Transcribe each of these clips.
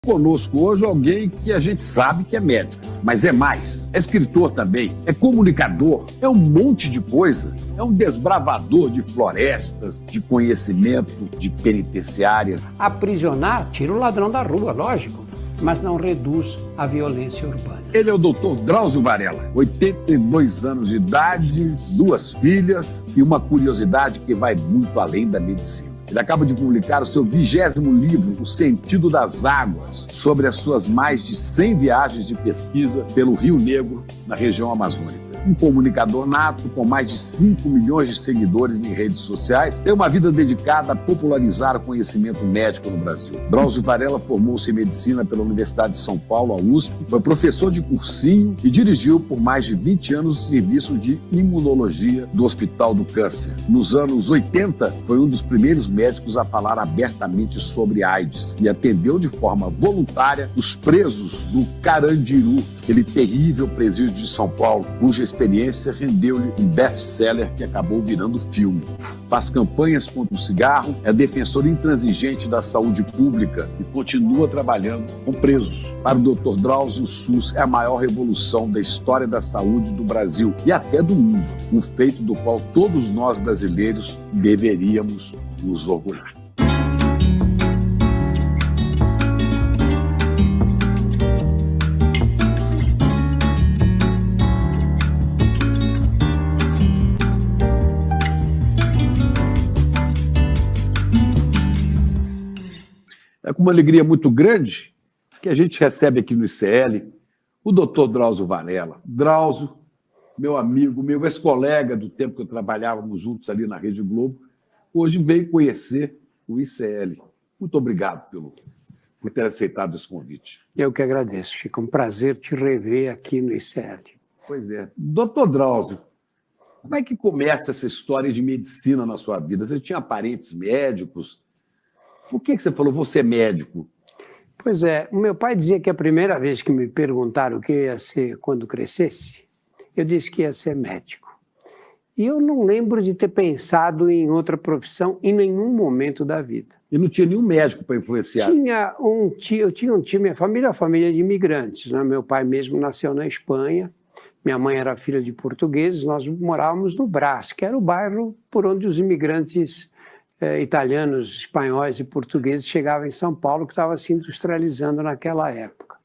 Conosco hoje alguém que a gente sabe que é médico, mas é mais. É escritor também, é comunicador, é um monte de coisa. É um desbravador de florestas, de conhecimento, de penitenciárias. Aprisionar tira o ladrão da rua, lógico, mas não reduz a violência urbana. Ele é o Dr. Drauzio Varela, 82 anos de idade, 2 filhas e uma curiosidade que vai muito além da medicina. Ele acaba de publicar o seu 20º livro, O Sentido das Águas, sobre as suas mais de 100 viagens de pesquisa pelo Rio Negro, na região amazônica. Um comunicador nato, com mais de 5 milhões de seguidores em redes sociais, tem uma vida dedicada a popularizar o conhecimento médico no Brasil. Drauzio Varela formou-se em medicina pela Universidade de São Paulo, a USP, foi professor de cursinho e dirigiu por mais de 20 anos o serviço de imunologia do Hospital do Câncer. Nos anos 80, foi um dos primeiros médicos a falar abertamente sobre AIDS e atendeu de forma voluntária os presos do Carandiru, aquele terrível presídio de São Paulo, cuja experiência rendeu-lhe um best-seller que acabou virando filme. Faz campanhas contra o cigarro, é defensor intransigente da saúde pública e continua trabalhando com presos. Para o Dr. Drauzio, o SUS é a maior revolução da história da saúde do Brasil e até do mundo, um feito do qual todos nós brasileiros deveríamos nos orgulhar. É com uma alegria muito grande que a gente recebe aqui no ICL o Dr. Drauzio Varela. Drauzio, meu amigo, meu ex-colega do tempo que trabalhávamos juntos ali na Rede Globo, hoje veio conhecer o ICL. Muito obrigado por ter aceitado esse convite. Eu que agradeço, Chico. Um prazer te rever aqui no ICL. Pois é. Dr. Drauzio, como é que começa essa história de medicina na sua vida? Você tinha parentes médicos? Por que você falou, você é médico? Pois é, o meu pai dizia que a primeira vez que me perguntaram o que eu ia ser quando crescesse, eu disse que ia ser médico. E eu não lembro de ter pensado em outra profissão em nenhum momento da vida. E não tinha nenhum médico para influenciar? Eu tinha um tio, minha família é uma família de imigrantes, né? Meu pai mesmo nasceu na Espanha, minha mãe era filha de portugueses, nós morávamos no Brás, que era o bairro por onde os imigrantes italianos, espanhóis e portugueses chegavam em São Paulo, que estava se industrializando naquela época.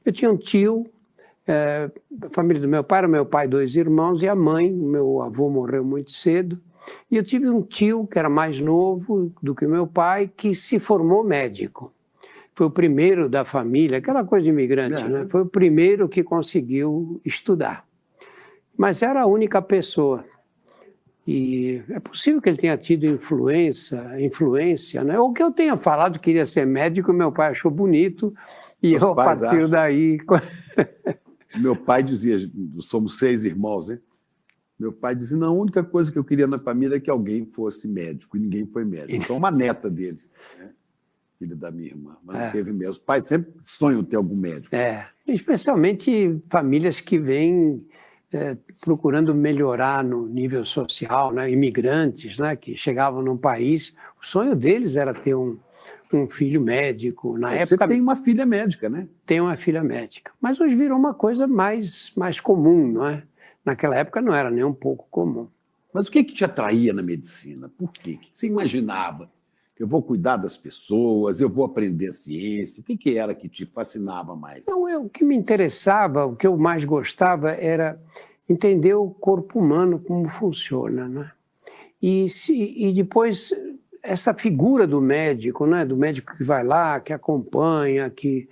Eu tinha um tio, a família do meu pai, era meu pai, 2 irmãos, e a mãe, meu avô morreu muito cedo, e eu tive um tio que era mais novo do que o meu pai, que se formou médico. Foi o primeiro da família, aquela coisa de imigrante, né? Foi o primeiro que conseguiu estudar. Mas era a única pessoa. E é possível que ele tenha tido influência, né? Ou que eu tenha falado que queria ser médico, meu pai achou bonito, e eu, a partir daí... Meu pai dizia, somos 6 irmãos, né? Meu pai dizia, não, a única coisa que eu queria na família é que alguém fosse médico, e ninguém foi médico. Então, uma neta dele, né? Filha da minha irmã, mas não teve mesmo. Os pais sempre sonham ter algum médico. Especialmente famílias que vêm... procurando melhorar no nível social, né? Imigrantes, né? Que chegavam num país, o sonho deles era ter um filho médico. Na época, você tem uma filha médica, né? Tenho uma filha médica, mas hoje virou uma coisa mais comum, não é? Naquela época não era nem um pouco comum. Mas o que te atraía na medicina? Por quê? O que você imaginava? Eu vou cuidar das pessoas, eu vou aprender a ciência. O que era que te fascinava mais? Não, o que me interessava, o que eu mais gostava era entender o corpo humano, como funciona, né? E depois, essa figura do médico, né? Do médico que vai lá, que acompanha, que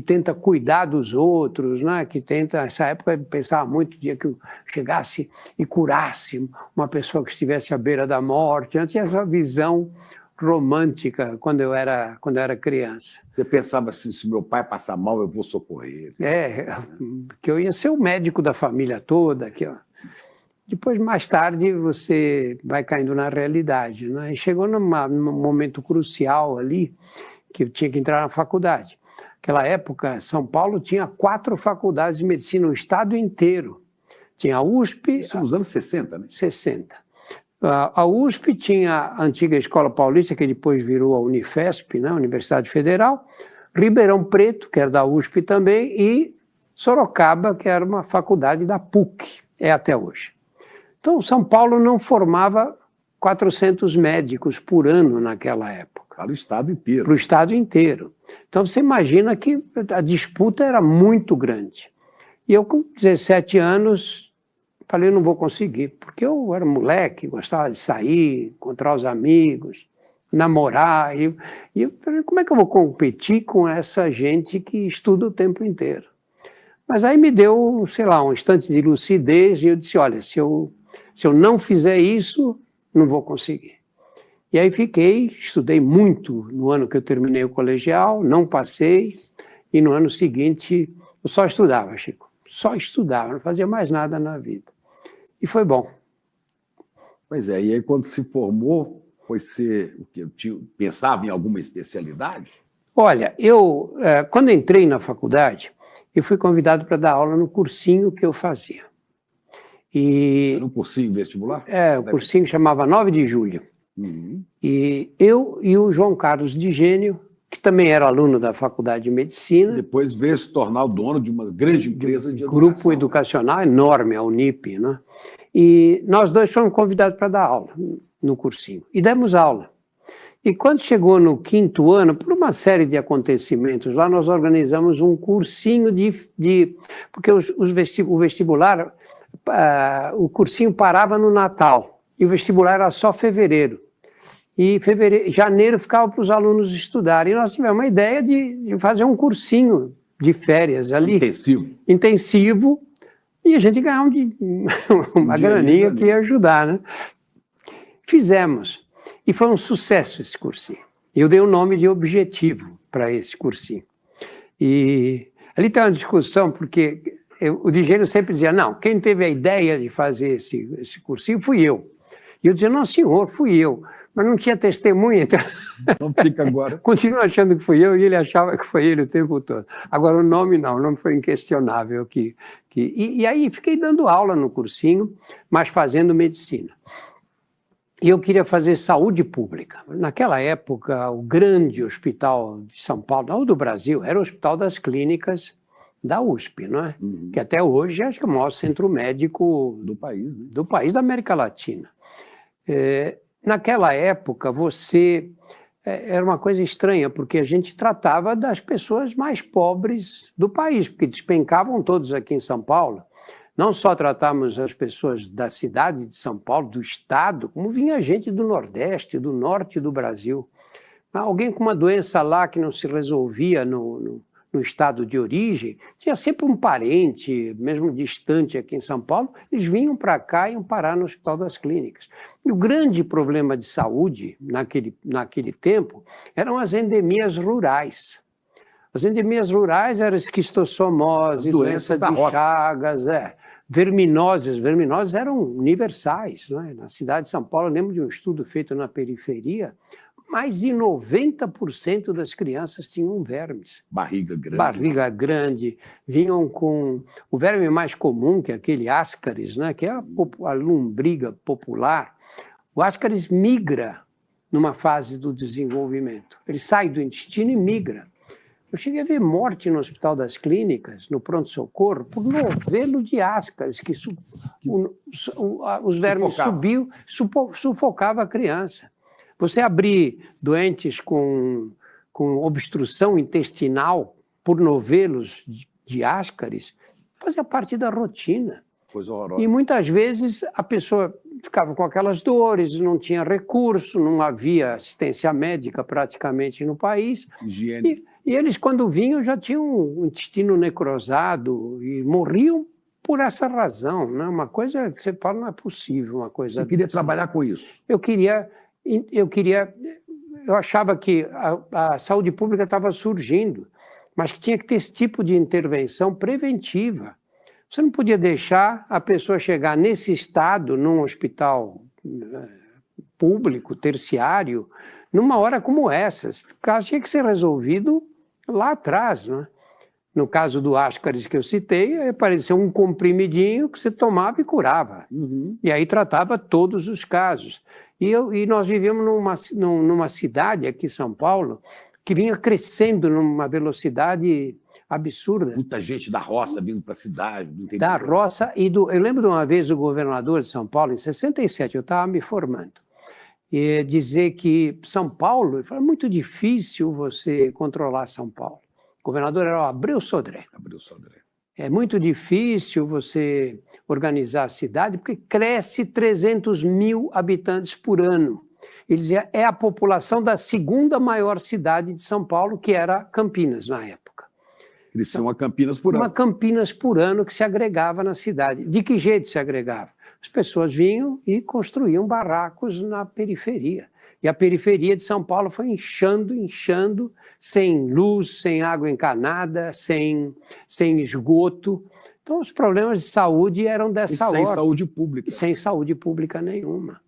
tenta cuidar dos outros, né? Que tenta, nessa época, eu pensava muito no dia que eu chegasse e curasse uma pessoa que estivesse à beira da morte. Eu tinha essa visão romântica quando eu era criança. Você pensava assim, se meu pai passar mal, eu vou socorrer. Que eu ia ser o médico da família toda. Aqui, ó. Depois, mais tarde, você vai caindo na realidade, né? E chegou num momento crucial ali, que eu tinha que entrar na faculdade. Naquela época, São Paulo tinha 4 faculdades de medicina, o estado inteiro. Tinha a USP... Isso nos anos 60, né? 60. A USP tinha a antiga Escola Paulista, que depois virou a Unifesp, né, Universidade Federal, Ribeirão Preto, que era da USP também, e Sorocaba, que era uma faculdade da PUC, é até hoje. Então, São Paulo não formava 400 médicos por ano naquela época. Para o estado inteiro. Para o estado inteiro. Então, você imagina que a disputa era muito grande. E eu, com 17 anos, falei, não vou conseguir, porque eu era moleque, gostava de sair, encontrar os amigos, namorar. E eu falei, como é que eu vou competir com essa gente que estuda o tempo inteiro? Mas aí me deu, sei lá, um instante de lucidez e eu disse, olha, se eu não fizer isso, não vou conseguir. E aí estudei muito no ano que eu terminei o colegial, não passei, e no ano seguinte eu só estudava, Chico. Só estudava, não fazia mais nada na vida. E foi bom. Pois é, e aí quando se formou, foi ser o que? Pensava em alguma especialidade? Olha, quando entrei na faculdade, eu fui convidado para dar aula no cursinho que eu fazia. Era um cursinho vestibular? O cursinho chamava 9 de Julho. Uhum. E eu e o João Carlos Digênio, que também era aluno da Faculdade de Medicina. Depois veio se tornar o dono de uma grande empresa de educação. Grupo educacional enorme, a Unip, né? E nós dois fomos convidados para dar aula no cursinho. E demos aula. E quando chegou no 5º ano, por uma série de acontecimentos, lá nós organizamos um cursinho porque o vestibular, o cursinho parava no Natal, e o vestibular era só fevereiro. E janeiro ficava para os alunos estudarem. E nós tivemos uma ideia de fazer um cursinho de férias ali. Intensivo. E a gente ganhava uma graninha que ia ajudar, né? Fizemos. E foi um sucesso esse cursinho. Eu dei o nome de Objetivo para esse cursinho. E ali tem uma discussão, porque o Digênio sempre dizia, não, quem teve a ideia de fazer esse cursinho fui eu. E eu dizia, não, senhor, fui eu. Mas não tinha testemunha, então... Então fica agora. Continuo achando que fui eu e ele achava que foi ele o tempo todo. Agora o nome não, o nome foi inquestionável. E aí fiquei dando aula no cursinho, mas fazendo medicina. E eu queria fazer saúde pública. Naquela época, o grande hospital de São Paulo, não do Brasil, era o Hospital das Clínicas da USP, não é? Uhum. Que até hoje acho que é o maior centro médico do país, né? Do país, da América Latina. Naquela época, era uma coisa estranha, porque a gente tratava das pessoas mais pobres do país, porque despencavam todos aqui em São Paulo. Não só tratávamos as pessoas da cidade de São Paulo, do estado, como vinha gente do Nordeste, do Norte do Brasil. Alguém com uma doença lá que não se resolvia no estado de origem, tinha sempre um parente, mesmo distante aqui em São Paulo, eles vinham para cá e iam parar no Hospital das Clínicas. E o grande problema de saúde naquele tempo eram as endemias rurais. As endemias rurais eram esquistossomose, doenças de Chagas, verminoses. Verminoses eram universais, não é? Na cidade de São Paulo, eu lembro de um estudo feito na periferia, mais de 90% das crianças tinham vermes. Barriga grande. Barriga grande. Vinham com o verme mais comum, que é aquele Ascaris, né? Que é a lombriga popular. O Ascaris migra numa fase do desenvolvimento. Ele sai do intestino e migra. Eu cheguei a ver morte no Hospital das Clínicas, no pronto-socorro, por novelo de Ascaris, que os vermes sufocava a criança. Você abrir doentes com obstrução intestinal por novelos de Ascaris fazia parte da rotina. Coisa horrorosa. E muitas vezes a pessoa ficava com aquelas dores, não tinha recurso, não havia assistência médica praticamente no país. Higiene. E eles, quando vinham, já tinham o intestino necrosado e morriam por essa razão. Né? Uma coisa que você fala, não é possível uma coisa... Você queria trabalhar com isso? Eu achava que a saúde pública estava surgindo, mas que tinha que ter esse tipo de intervenção preventiva. Você não podia deixar a pessoa chegar nesse estado, num hospital público, terciário, numa hora como essa. Esse caso tinha que ser resolvido lá atrás, né? No caso do Ascaris que eu citei, apareceu um comprimidinho que você tomava e curava. E aí tratava todos os casos. E nós vivíamos numa cidade aqui em São Paulo que vinha crescendo numa velocidade absurda. Muita gente da roça vindo para a cidade. Da roça eu lembro de uma vez o governador de São Paulo, em 67, eu estava me formando, e dizer que São Paulo, é muito difícil você controlar São Paulo. O governador era o Abreu Sodré. É muito difícil você organizar a cidade, porque cresce 300 mil habitantes por ano. Ele dizia, é a população da segunda maior cidade de São Paulo, que era Campinas, na época. Crescia uma Campinas por ano. Uma Campinas por ano que se agregava na cidade. De que jeito se agregava? As pessoas vinham e construíam barracos na periferia. E a periferia de São Paulo foi inchando, sem luz, sem água encanada, sem esgoto. Então, os problemas de saúde eram dessa ordem. Sem saúde pública. Sem saúde pública nenhuma.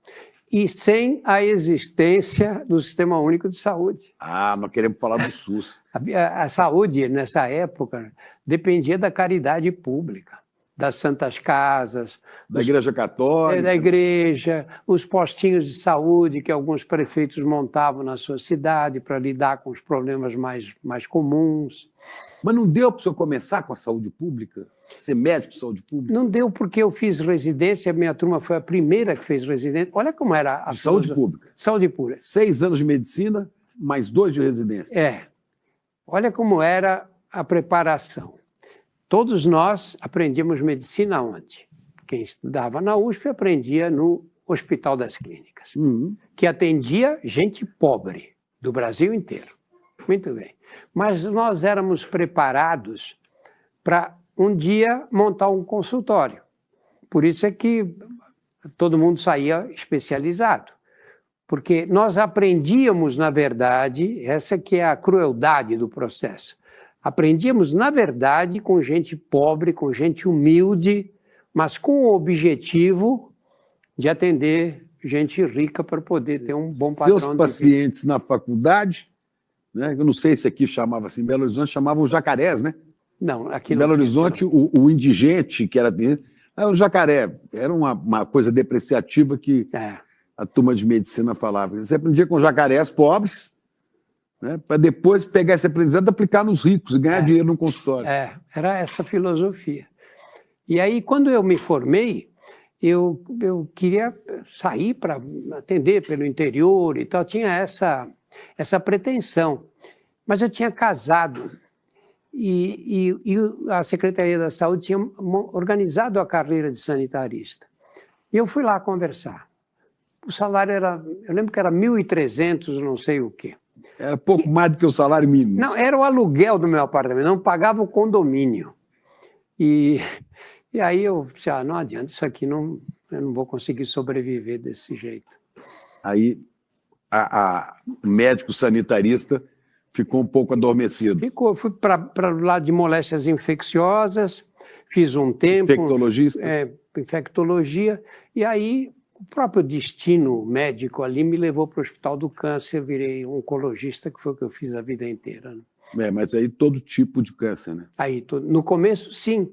E sem a existência do Sistema Único de Saúde. Nós queremos falar do SUS. A saúde, nessa época, dependia da caridade pública, das santas casas, da Igreja Católica. Da igreja, os postinhos de saúde que alguns prefeitos montavam na sua cidade para lidar com os problemas mais comuns. Mas não deu para o senhor começar com a saúde pública? Ser médico de saúde pública? Não deu porque eu fiz residência, minha turma foi a primeira que fez residência. Olha como era a saúde pública. Saúde pública. 6 anos de medicina, mais 2 de residência. Olha como era a preparação. Todos nós aprendíamos medicina onde? Quem estudava na USP aprendia no Hospital das Clínicas, que atendia gente pobre do Brasil inteiro. Muito bem. Mas nós éramos preparados para um dia montar um consultório. Por isso é que todo mundo saía especializado. Porque nós aprendíamos, na verdade, essa que é a crueldade do processo. Aprendíamos, na verdade, com gente pobre, com gente humilde, mas com o objetivo de atender gente rica para poder ter um bom padrão de vida. Seus pacientes na faculdade, né? Eu não sei se aqui chamava assim, em Belo Horizonte chamavam jacarés, né? Não, aqui em não. Belo Horizonte, o indigente, que era o jacaré, era uma coisa depreciativa que a turma de medicina falava. Você aprendia com jacarés pobres, né, para depois pegar esse aprendizado e aplicar nos ricos e ganhar dinheiro no consultório. Era essa filosofia. E aí, quando eu me formei, eu queria sair para atender pelo interior e tal, tinha essa pretensão. Mas eu tinha casado e a Secretaria da Saúde tinha organizado a carreira de sanitarista. E eu fui lá conversar. O salário era, eu lembro que era 1.300, não sei o quê. Era pouco mais do que o salário mínimo. Não, era o aluguel do meu apartamento, não pagava o condomínio. E aí eu disse, não adianta, isso aqui eu não vou conseguir sobreviver desse jeito. Aí o médico sanitarista ficou um pouco adormecido. Ficou, fui para o lado de moléstias infecciosas, fiz um tempo... Infectologista? Infectologia, e aí o próprio destino médico ali me levou para o Hospital do Câncer, virei oncologista, que foi o que eu fiz a vida inteira. Mas aí todo tipo de câncer, né? Aí, no começo, sim,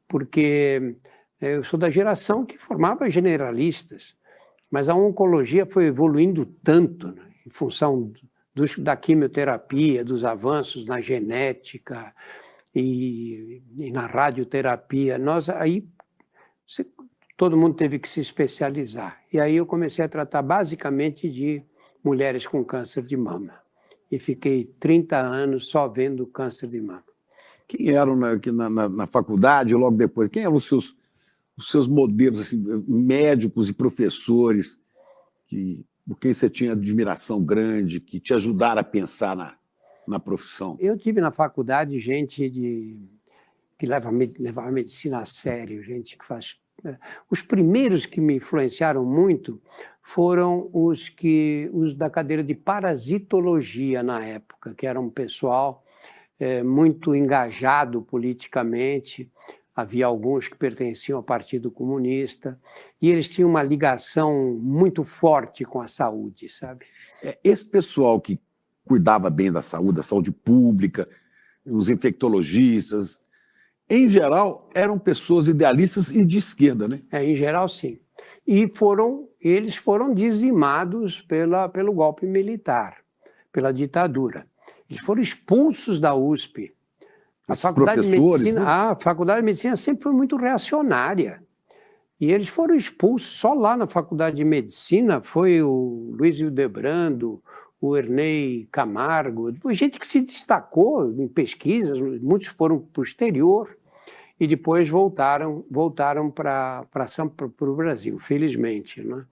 porque eu sou da geração que formava generalistas, mas a oncologia foi evoluindo tanto, né, em função da quimioterapia, dos avanços na genética e na radioterapia. Todo mundo teve que se especializar. E aí eu comecei a tratar basicamente de mulheres com câncer de mama. E fiquei 30 anos só vendo câncer de mama. Quem eram na faculdade, logo depois, quem eram os seus modelos, assim, médicos e professores, por quem você tinha admiração grande, que te ajudaram a pensar na profissão? Eu tive na faculdade gente que leva a medicina a sério, gente que faz... Os primeiros que me influenciaram muito foram os da cadeira de parasitologia na época, que era um pessoal muito engajado politicamente. Havia alguns que pertenciam ao Partido Comunista e eles tinham uma ligação muito forte com a saúde, sabe? Esse pessoal que cuidava bem da saúde pública, os infectologistas, em geral, eram pessoas idealistas e de esquerda, né? Em geral, sim. E eles foram dizimados pelo golpe militar, pela ditadura. Eles foram expulsos da USP. A Faculdade de Medicina, né? A Faculdade de Medicina sempre foi muito reacionária. E eles foram expulsos. Só lá na Faculdade de Medicina foi o Luiz Hildebrando, o Ernei Camargo, gente que se destacou em pesquisas, muitos foram para o exterior e depois voltaram para o Brasil, felizmente, né?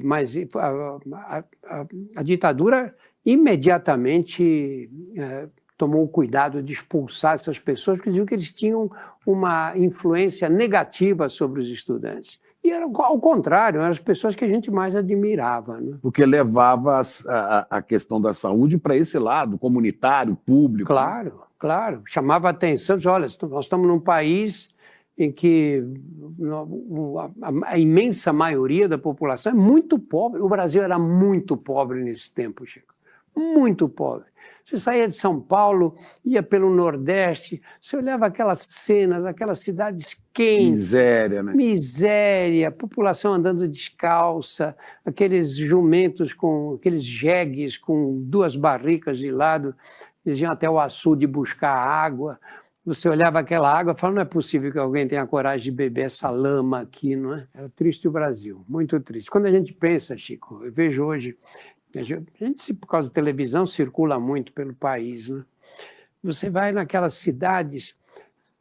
Mas a ditadura imediatamente tomou o cuidado de expulsar essas pessoas, porque diziam que eles tinham uma influência negativa sobre os estudantes. E era ao contrário, eram as pessoas que a gente mais admirava, né? Porque levava a questão da saúde para esse lado, comunitário, público. Claro, claro. Chamava a atenção, olha, nós estamos num país em que a imensa maioria da população é muito pobre. O Brasil era muito pobre nesse tempo, Chico. Muito pobre. Você saía de São Paulo, ia pelo Nordeste, você olhava aquelas cenas, aquelas cidades quentes. Miséria, né? Miséria, população andando descalça, aqueles jumentos aqueles jegues com 2 barricas de lado, eles iam até o açude buscar água. Você olhava aquela água e falava, não é possível que alguém tenha coragem de beber essa lama aqui, não é? Era triste o Brasil, muito triste. Quando a gente pensa, Chico, eu vejo hoje... A gente, por causa da televisão, circula muito pelo país, né? Você vai naquelas cidades,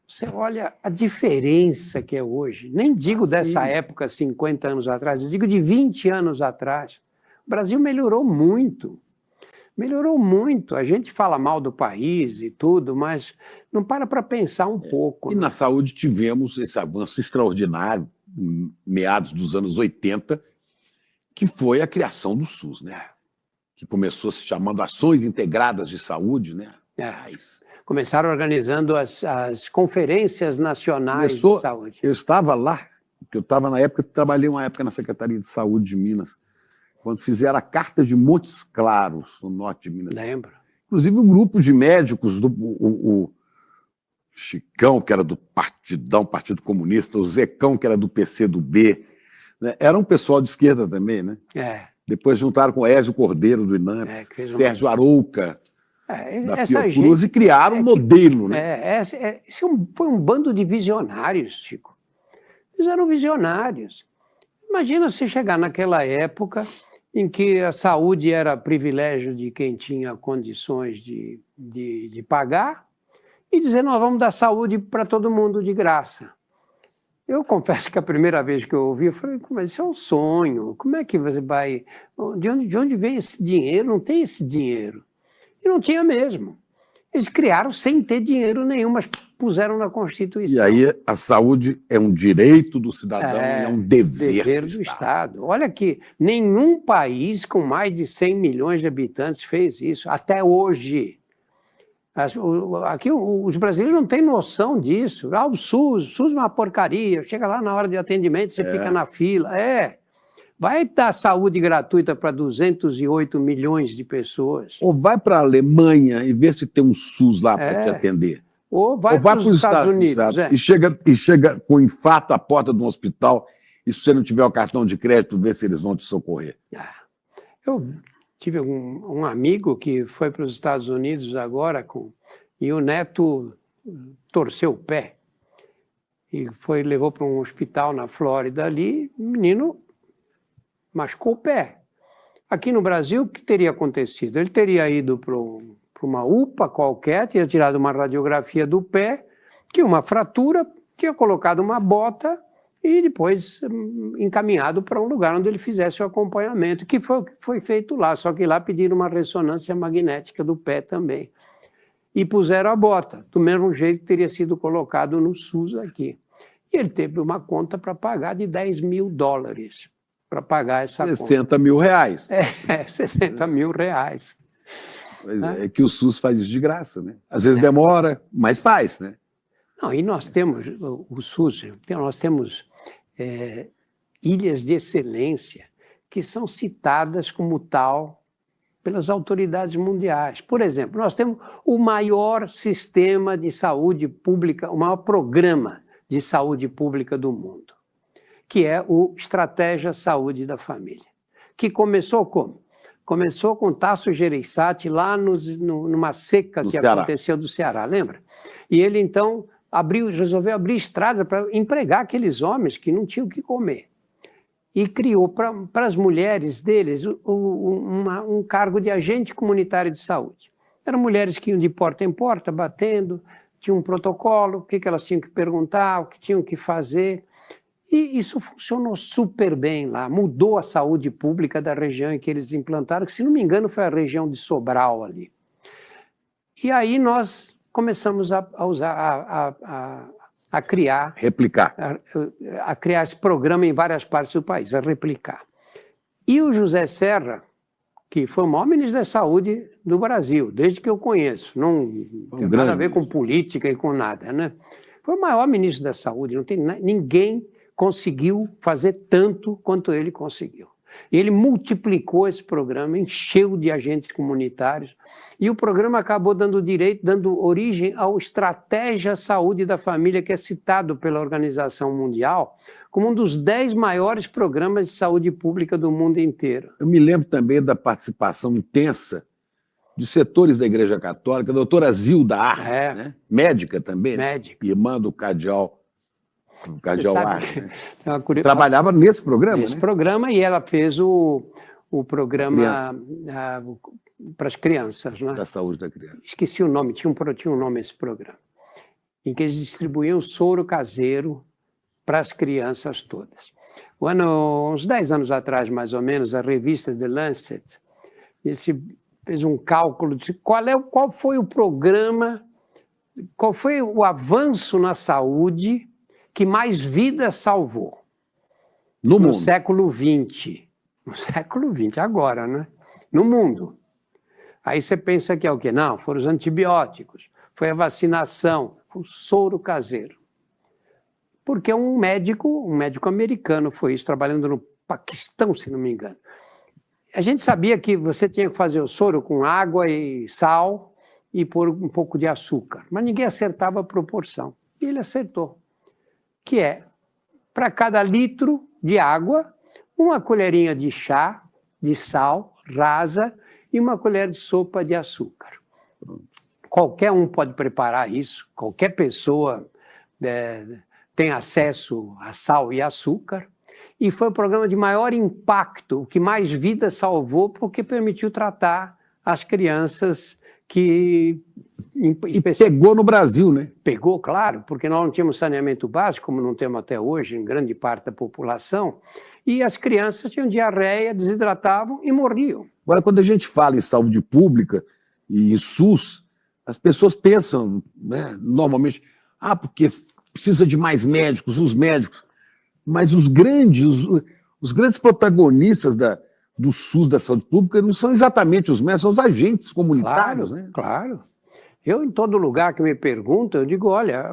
você olha a diferença que é hoje. Nem digo dessa época, 50 anos atrás, eu digo de 20 anos atrás. O Brasil melhorou muito. Melhorou muito. A gente fala mal do país e tudo, mas não para pensar um pouco. E na saúde tivemos esse avanço extraordinário, em meados dos anos 80, que foi a criação do SUS, né? Que começou se chamando Ações Integradas de Saúde, né? Começaram organizando as conferências nacionais de saúde. Eu estava lá, porque eu estava na época, trabalhei uma época na Secretaria de Saúde de Minas, quando fizeram a Carta de Montes Claros, no norte de Minas. Lembro. Inclusive um grupo de médicos, o Chicão, que era do Partidão, Partido Comunista, o Zecão, que era do PCdoB, né? Era um pessoal de esquerda também, né? Depois juntaram com Ézio Cordeiro, do INAMPS, Sérgio Arouca, da Fiocruz, e criaram um modelo, né? Foi um bando de visionários, Chico. Eles eram visionários. Imagina você chegar naquela época em que a saúde era privilégio de quem tinha condições de pagar e dizer, nós vamos dar saúde para todo mundo de graça. Eu confesso que a primeira vez que eu ouvi, eu falei, mas isso é um sonho, como é que você vai... De onde vem esse dinheiro? Não tem esse dinheiro. E não tinha mesmo. Eles criaram sem ter dinheiro nenhum, mas puseram na Constituição. E aí a saúde é um direito do cidadão, é um dever do Estado. Olha que nenhum país com mais de 100 milhões de habitantes fez isso, até hoje. Aqui os brasileiros não têm noção disso. O SUS é uma porcaria. Chega lá na hora de atendimento, você fica na fila. Vai dar saúde gratuita para 208 milhões de pessoas. Ou vai para a Alemanha e vê se tem um SUS lá para te atender. Ou vai para os Estados Unidos. E chega com infarto à porta de um hospital e se você não tiver o cartão de crédito, vê se eles vão te socorrer. Eu tive um amigo que foi para os Estados Unidos agora e o neto torceu o pé. E levou para um hospital na Flórida ali, o menino machucou o pé. Aqui no Brasil, o que teria acontecido? Ele teria ido para uma UPA qualquer, teria tirado uma radiografia do pé, tinha uma fratura, tinha colocado uma bota e depois encaminhado para um lugar onde ele fizesse o acompanhamento, que foi feito lá, só que lá pediram uma ressonância magnética do pé também. E puseram a bota, do mesmo jeito que teria sido colocado no SUS aqui. E ele teve uma conta para pagar de $10 mil para pagar essa conta. 60 mil reais. 60 mil reais. É que o SUS faz isso de graça, né? Às vezes demora, mas faz, né? Não, e nós temos, o SUS, nós temos ilhas de excelência que são citadas como tal pelas autoridades mundiais. Por exemplo, nós temos o maior sistema de saúde pública, o maior programa de saúde pública do mundo, que é o Estratégia Saúde da Família, que começou como? Começou com Tasso Gereissati lá numa seca que aconteceu do Ceará, lembra? E ele, então, resolveu abrir estrada para empregar aqueles homens que não tinham o que comer. E criou para as mulheres deles um cargo de agente comunitário de saúde. Eram mulheres que iam de porta em porta, batendo, tinham um protocolo, o que elas tinham que perguntar, o que tinham que fazer. E isso funcionou super bem lá, mudou a saúde pública da região em que eles implantaram, que, se não me engano, foi a região de Sobral ali. E aí nós começamos a criar... Replicar. A criar esse programa em várias partes do país, a replicar. E o José Serra, que foi o maior ministro da Saúde do Brasil, desde que eu conheço, não tem nada a ver com política e com nada, né? Foi o maior ministro da Saúde, não tem ninguém conseguiu fazer tanto quanto ele conseguiu. Ele multiplicou esse programa, encheu de agentes comunitários, e o programa acabou dando origem ao Estratégia Saúde da Família, que é citado pela Organização Mundial como um dos 10 maiores programas de saúde pública do mundo inteiro. Eu me lembro também da participação intensa de setores da Igreja Católica, a doutora Zilda Arnes, né? Médica também, médica. Irmã do Cardeal Arnes, né? Trabalhava nesse programa, Nesse programa, e ela fez o programa para as crianças, né? Da saúde da criança. Esqueci o nome, tinha um nome esse programa, em que eles distribuíam soro caseiro para as crianças todas. Uns 10 anos atrás, mais ou menos, a revista The Lancet fez um cálculo de qual foi o programa, qual foi o avanço na saúde que mais vidas salvou no século XX. No século XX, agora, né? No mundo. Aí você pensa que é o quê? Não, foram os antibióticos, foi a vacinação, foi o soro caseiro. Porque um médico americano foi isso, trabalhando no Paquistão, se não me engano. A gente sabia que você tinha que fazer o soro com água e sal e pôr um pouco de açúcar, mas ninguém acertava a proporção. E ele acertou, que é, para cada litro de água, uma colherinha de chá, de sal, rasa, e uma colher de sopa de açúcar. Qualquer um pode preparar isso, qualquer pessoa tem acesso a sal e açúcar, e foi o programa de maior impacto, o que mais vidas salvou, porque permitiu tratar as crianças que... E pegou no Brasil, né? Pegou, claro, porque nós não tínhamos saneamento básico, como não temos até hoje em grande parte da população, e as crianças tinham diarreia, desidratavam e morriam. Agora, quando a gente fala em saúde pública e em SUS, as pessoas pensam, né, normalmente, porque precisa de mais médicos, os médicos, mas os grandes protagonistas do SUS, da saúde pública, não são exatamente os médicos, são os agentes comunitários. Claro, né? Claro. Eu, em todo lugar que me perguntam, eu digo, olha,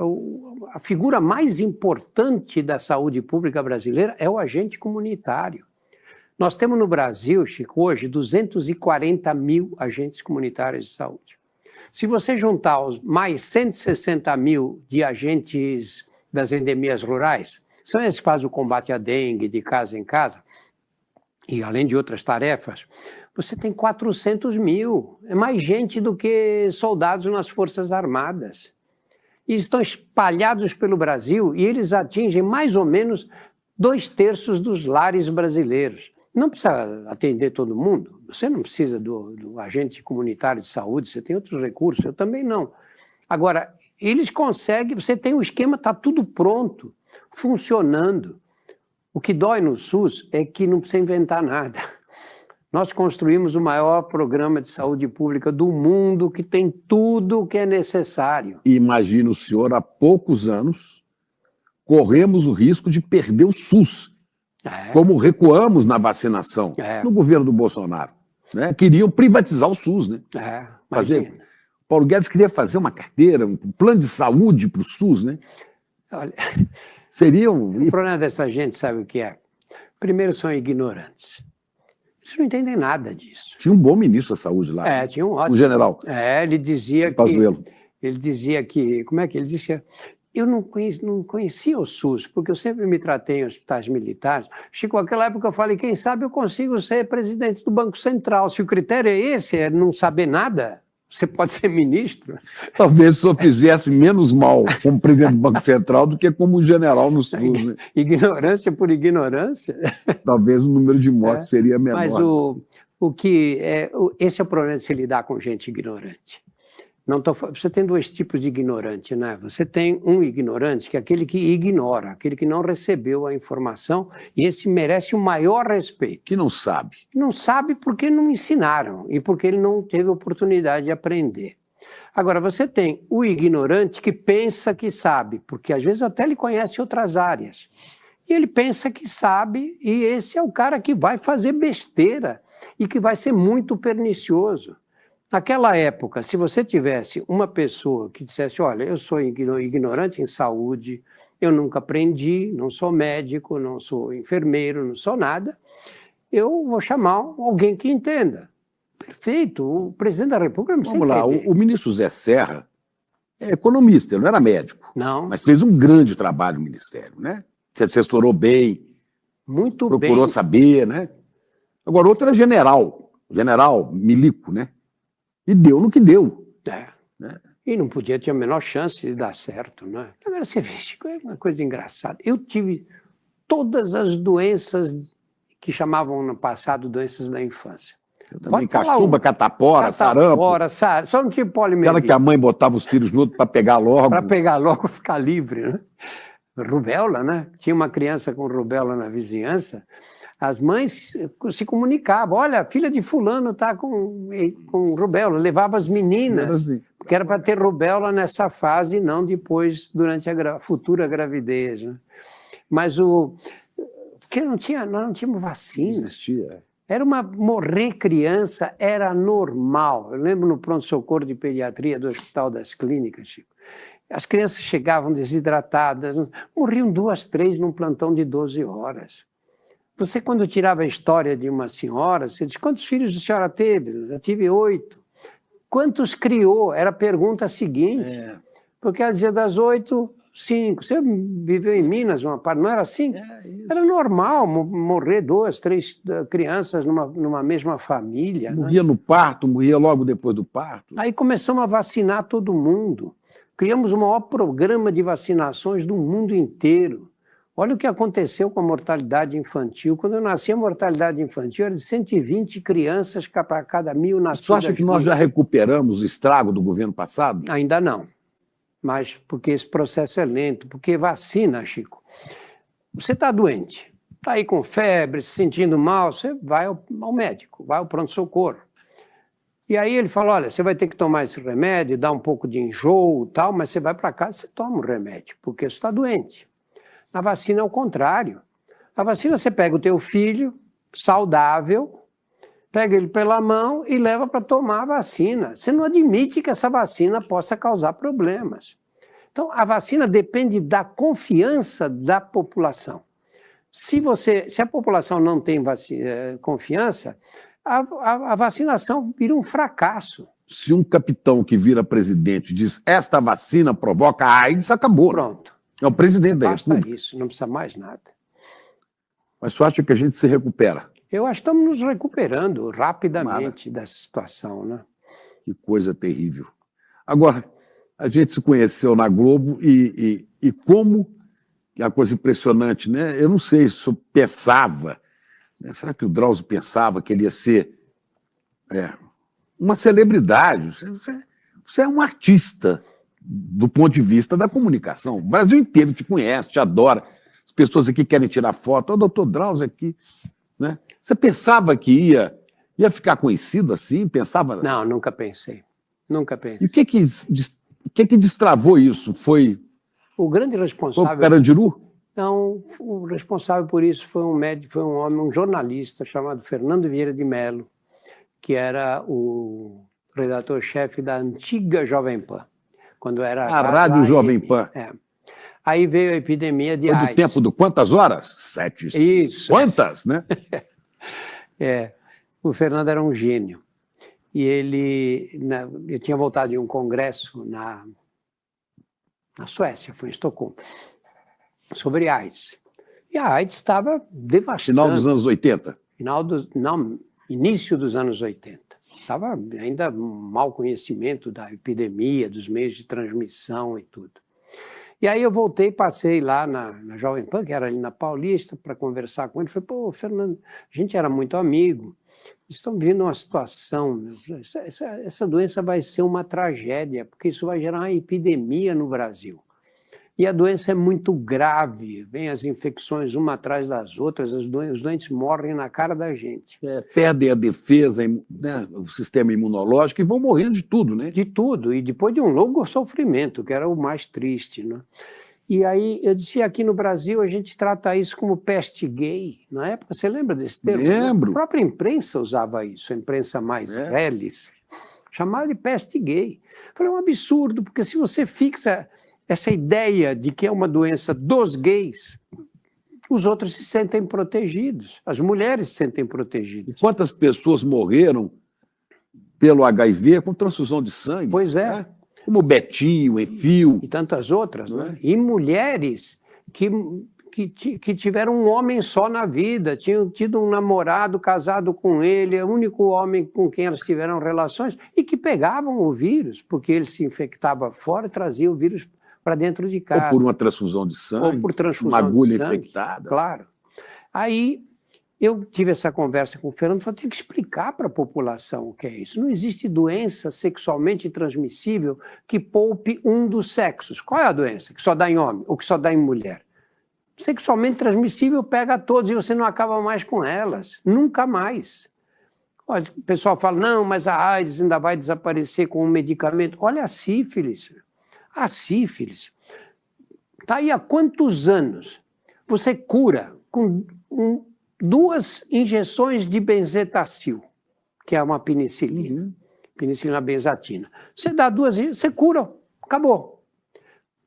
a figura mais importante da saúde pública brasileira é o agente comunitário. Nós temos no Brasil, Chico, hoje, 240 mil agentes comunitários de saúde. Se você juntar mais 160 mil de agentes das endemias rurais, são esses que fazem o combate à dengue de casa em casa, e além de outras tarefas, você tem 400 mil. É mais gente do que soldados nas Forças Armadas. E estão espalhados pelo Brasil e eles atingem mais ou menos 2/3 dos lares brasileiros. Não precisa atender todo mundo. Você não precisa do agente comunitário de saúde, você tem outros recursos, eu também não. Agora, eles conseguem, você tem o esquema, está tudo pronto, funcionando. O que dói no SUS é que não precisa inventar nada. Nós construímos o maior programa de saúde pública do mundo, que tem tudo o que é necessário. Imagina o senhor, há poucos anos, corremos o risco de perder o SUS, como recuamos na vacinação no governo do Bolsonaro. Né? Queriam privatizar o SUS. Né? Paulo Guedes queria fazer uma carteira, um plano de saúde para o SUS. Né? Olha, seriam... O problema dessa gente, sabe o que é? Primeiro, são ignorantes. Vocês não entendem nada disso. Tinha um bom ministro da saúde lá. Tinha um ótimo. O general. Ele dizia Pazuello. Como é que ele dizia? Eu não conhecia o SUS, porque eu sempre me tratei em hospitais militares. Chico, naquela época eu falei, quem sabe eu consigo ser presidente do Banco Central. Se o critério é esse, é não saber nada, você pode ser ministro. Talvez o senhor fizesse menos mal como presidente do Banco Central do que como general no SUS. Né? Ignorância por ignorância. Talvez o número de mortes seria menor. Mas esse é o problema de se lidar com gente ignorante. Você tem dois tipos de ignorante, né? Você tem um ignorante, que é aquele que ignora, aquele que não recebeu a informação, e esse merece o maior respeito. Que não sabe. Não sabe porque não ensinaram e porque ele não teve oportunidade de aprender. Agora, você tem o ignorante que pensa que sabe, porque às vezes até ele conhece outras áreas. E ele pensa que sabe, e esse é o cara que vai fazer besteira e que vai ser muito pernicioso. Naquela época, se você tivesse uma pessoa que dissesse, olha, eu sou ignorante em saúde, eu nunca aprendi, não sou médico, não sou enfermeiro, não sou nada, eu vou chamar alguém que entenda. Perfeito, o presidente da República não precisa entender. Vamos lá, o ministro Zé Serra é economista, ele não era médico. Não. Mas fez um grande trabalho no Ministério, né? Se assessorou bem. Muito bem. Procurou saber, né? Agora, outro era general milico, né? E deu no que deu. Né? E não podia ter a menor chance de dar certo, né? Agora, você vê, é uma coisa engraçada. Eu tive todas as doenças que chamavam no passado doenças da infância. Eu também, cachumba, catapora, sarampo. Só não tive poliomielite. Aquela que a mãe botava os filhos juntos para pegar logo. Para pegar logo, ficar livre, né? Rubéola, né? Tinha uma criança com rubéola na vizinhança. As mães se comunicavam, olha, a filha de fulano está com rubéola, levava as meninas, porque era para ter rubéola nessa fase e não depois, durante a futura gravidez. Né? Mas porque nós não tínhamos vacina. Não existia. Morrer criança era normal. Eu lembro no pronto-socorro de pediatria do Hospital das Clínicas, Chico. As crianças chegavam desidratadas, morriam 2, 3 num plantão de 12 horas. Você, quando tirava a história de uma senhora, você diz, quantos filhos a senhora teve? Eu tive 8. Quantos criou? Era a pergunta seguinte. Porque ela dizia, das 8, 5. Você viveu em Minas, uma parte, não era assim? Era normal morrer 2, 3 crianças numa mesma família. Morria no parto, morria logo depois do parto. Aí começamos a vacinar todo mundo. Criamos o maior programa de vacinações do mundo inteiro. Olha o que aconteceu com a mortalidade infantil. Quando eu nasci, a mortalidade infantil era de 120 crianças para cada 1.000 nascidas. Você acha que nós já recuperamos o estrago do governo passado? Ainda não. Mas porque esse processo é lento. Porque vacina, Chico. Você está doente, está aí com febre, se sentindo mal, você vai ao médico, vai ao pronto-socorro. E aí ele fala, olha, você vai ter que tomar esse remédio, dá um pouco de enjoo e tal, mas você vai para casa e você toma o remédio, porque você está doente. Na vacina é o contrário. Na vacina você pega o teu filho, saudável, pega ele pela mão e leva para tomar a vacina. Você não admite que essa vacina possa causar problemas. Então, a vacina depende da confiança da população. Se a população não tem confiança, a vacinação vira um fracasso. Se um capitão que vira presidente diz esta vacina provoca AIDS, acabou. Pronto. É o presidente da República. Basta isso, não precisa mais nada. Mas você acha que a gente se recupera? Eu acho que estamos nos recuperando rapidamente dessa situação, né? Que coisa terrível. Agora, a gente se conheceu na Globo e como, que é uma coisa impressionante, né? Eu não sei se eu pensava, né? Será que o Drauzio pensava que ele ia ser uma celebridade? Você é um artista do ponto de vista da comunicação. O Brasil inteiro te conhece, te adora. As pessoas aqui querem tirar foto. O doutor Drauzio aqui. Né? Você pensava que ia ficar conhecido assim? Pensava? Não, nunca pensei. Nunca pensei. E o que destravou isso? Foi o grande responsável... Foi o Carandiru? Não, o responsável por isso foi um médico, foi um homem, um jornalista chamado Fernando Vieira de Mello, que era o redator-chefe da antiga Jovem Pan. Quando era a Rádio Jovem Pan. Aí veio a epidemia de AIDS. Do tempo do quantas horas? 7. Isso. Quantas, né? O Fernando era um gênio. E eu tinha voltado de um congresso na Suécia, foi em Estocolmo, sobre AIDS. E a AIDS estava devastando. Final dos anos 80? Início dos anos 80. Estava ainda mau conhecimento da epidemia, dos meios de transmissão e tudo. E aí eu voltei, passei lá na Jovem Pan, que era ali na Paulista, para conversar com ele. Falei, pô, Fernando, a gente era muito amigo, estamos vivendo uma situação, essa doença vai ser uma tragédia, porque isso vai gerar uma epidemia no Brasil. E a doença é muito grave, vem as infecções uma atrás das outras, os doentes morrem na cara da gente. Perdem a defesa, né, o sistema imunológico e vão morrendo de tudo, né? De tudo, e depois de um longo sofrimento, que era o mais triste, né? E aí eu disse, aqui no Brasil a gente trata isso como peste gay, na época, você lembra desse termo? Lembro. A própria imprensa usava isso, a imprensa mais reles, chamava de peste gay. Eu falei, é um absurdo, porque se você fixa essa ideia de que é uma doença dos gays, os outros se sentem protegidos, as mulheres se sentem protegidas. E quantas pessoas morreram pelo HIV com transfusão de sangue? Pois é. Né? Como Betinho, Enfio. E tantas outras, né? E mulheres que tiveram um homem só na vida, tinham tido um namorado casado com ele, é o único homem com quem elas tiveram relações, e que pegavam o vírus, porque ele se infectava fora e trazia o vírus para dentro de casa. Ou por uma transfusão de sangue, ou por transfusão uma agulha de sangue, infectada. Claro. Aí eu tive essa conversa com o Fernando, falei, tem que explicar para a população o que é isso. Não existe doença sexualmente transmissível que poupe um dos sexos. Qual é a doença? Que só dá em homem ou que só dá em mulher? Sexualmente transmissível pega todos e você não acaba mais com elas. Nunca mais. Olha, o pessoal fala, não, mas a AIDS ainda vai desaparecer com um medicamento. Olha a sífilis. A sífilis está aí há quantos anos? Você cura com 2 injeções de benzetacil, que é uma penicilina, penicilina benzatina. Você dá 2, você cura, acabou.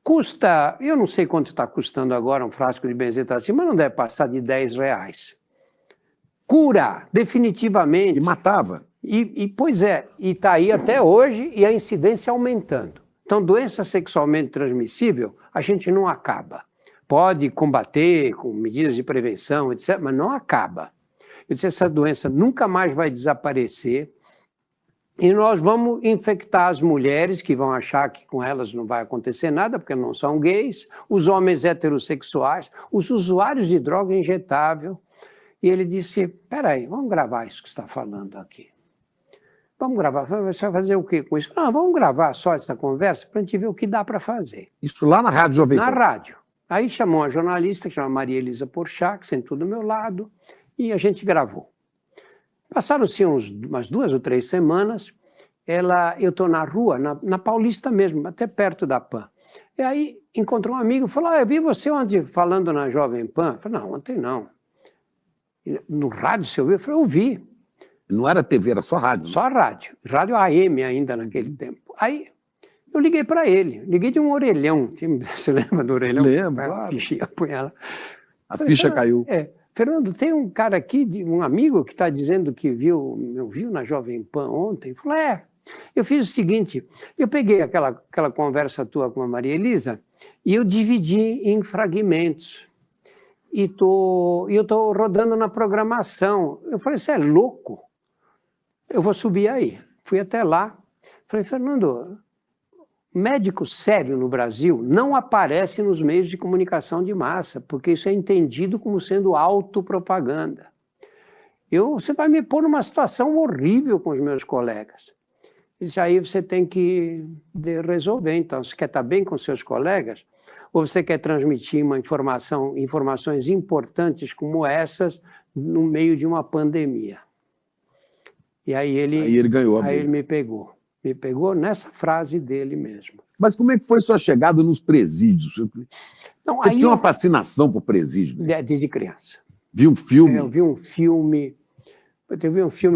Custa, eu não sei quanto está custando agora um frasco de benzetacil, mas não deve passar de R$10. Cura, definitivamente. E matava. Pois é, e está aí até hoje e a incidência aumentando. Então, doença sexualmente transmissível, a gente não acaba. Pode combater com medidas de prevenção, etc., mas não acaba. Eu disse, essa doença nunca mais vai desaparecer e nós vamos infectar as mulheres, que vão achar que com elas não vai acontecer nada, porque não são gays, os homens heterossexuais, os usuários de droga injetável. E ele disse, peraí, vamos gravar isso que você está falando aqui. Vamos gravar, você vai fazer o quê com isso? Ah, vamos gravar só essa conversa para a gente ver o que dá para fazer. Isso lá na Rádio Jovem Pan? Na rádio. Aí chamou uma jornalista que chama Maria Elisa Porchat, que sentou do meu lado, e a gente gravou. Passaram-se umas 2 ou 3 semanas, eu estou na rua, na Paulista mesmo, até perto da Pan. E aí encontrou um amigo e falou, eu vi você ontem falando na Jovem Pan. Eu falei, não, ontem não. No rádio você ouviu? Eu falei, eu vi. Não era TV, era só rádio. Só rádio. Rádio AM ainda naquele tempo. Aí eu liguei para ele. Liguei de um orelhão. Você lembra do orelhão? Lembro. A fichinha, põe ela. A ficha caiu. Fernando, tem um cara aqui, um amigo, que está dizendo que me viu na Jovem Pan ontem. Falou, eu fiz o seguinte, eu peguei aquela conversa tua com a Maria Elisa e eu dividi em fragmentos. E eu estou rodando na programação. Eu falei, você é louco? Eu vou subir aí. Fui até lá. Falei, Fernando, médico sério no Brasil não aparece nos meios de comunicação de massa, porque isso é entendido como sendo autopropaganda. Você vai me pôr numa situação horrível com os meus colegas. Isso aí você tem que resolver. Então, você quer estar bem com seus colegas? Ou você quer transmitir informações importantes como essas no meio de uma pandemia? E aí ele ganhou a Aí ele me pegou. Me pegou nessa frase dele mesmo. Mas como é que foi sua chegada nos presídios? Não, eu tinha uma fascinação por presídio. Né? Desde criança. Vi um filme? Eu vi um filme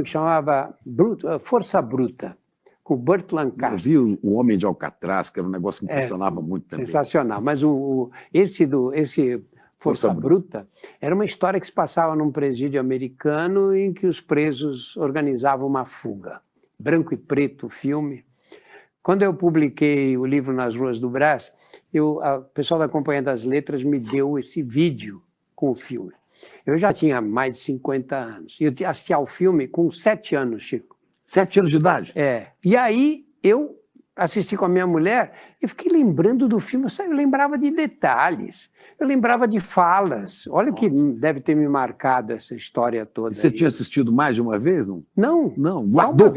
que chamava Força Bruta, com o Burt Lancaster. Eu vi o Homem de Alcatraz, que era um negócio que me impressionava muito também. Sensacional. Mas esse Força Bruta, era uma história que se passava num presídio americano em que os presos organizavam uma fuga. Branco e preto o filme. Quando eu publiquei o livro Nas Ruas do Brás, o pessoal da Companhia das Letras me deu esse vídeo com o filme. Eu já tinha mais de 50 anos. E eu assisti ao filme com 7 anos, Chico. 7 anos de idade? É. E aí eu assisti com a minha mulher e fiquei lembrando do filme. Eu lembrava de detalhes, eu lembrava de falas. Olha que deve ter me marcado essa história toda. E você tinha assistido mais de uma vez, não? Não, não, guardou.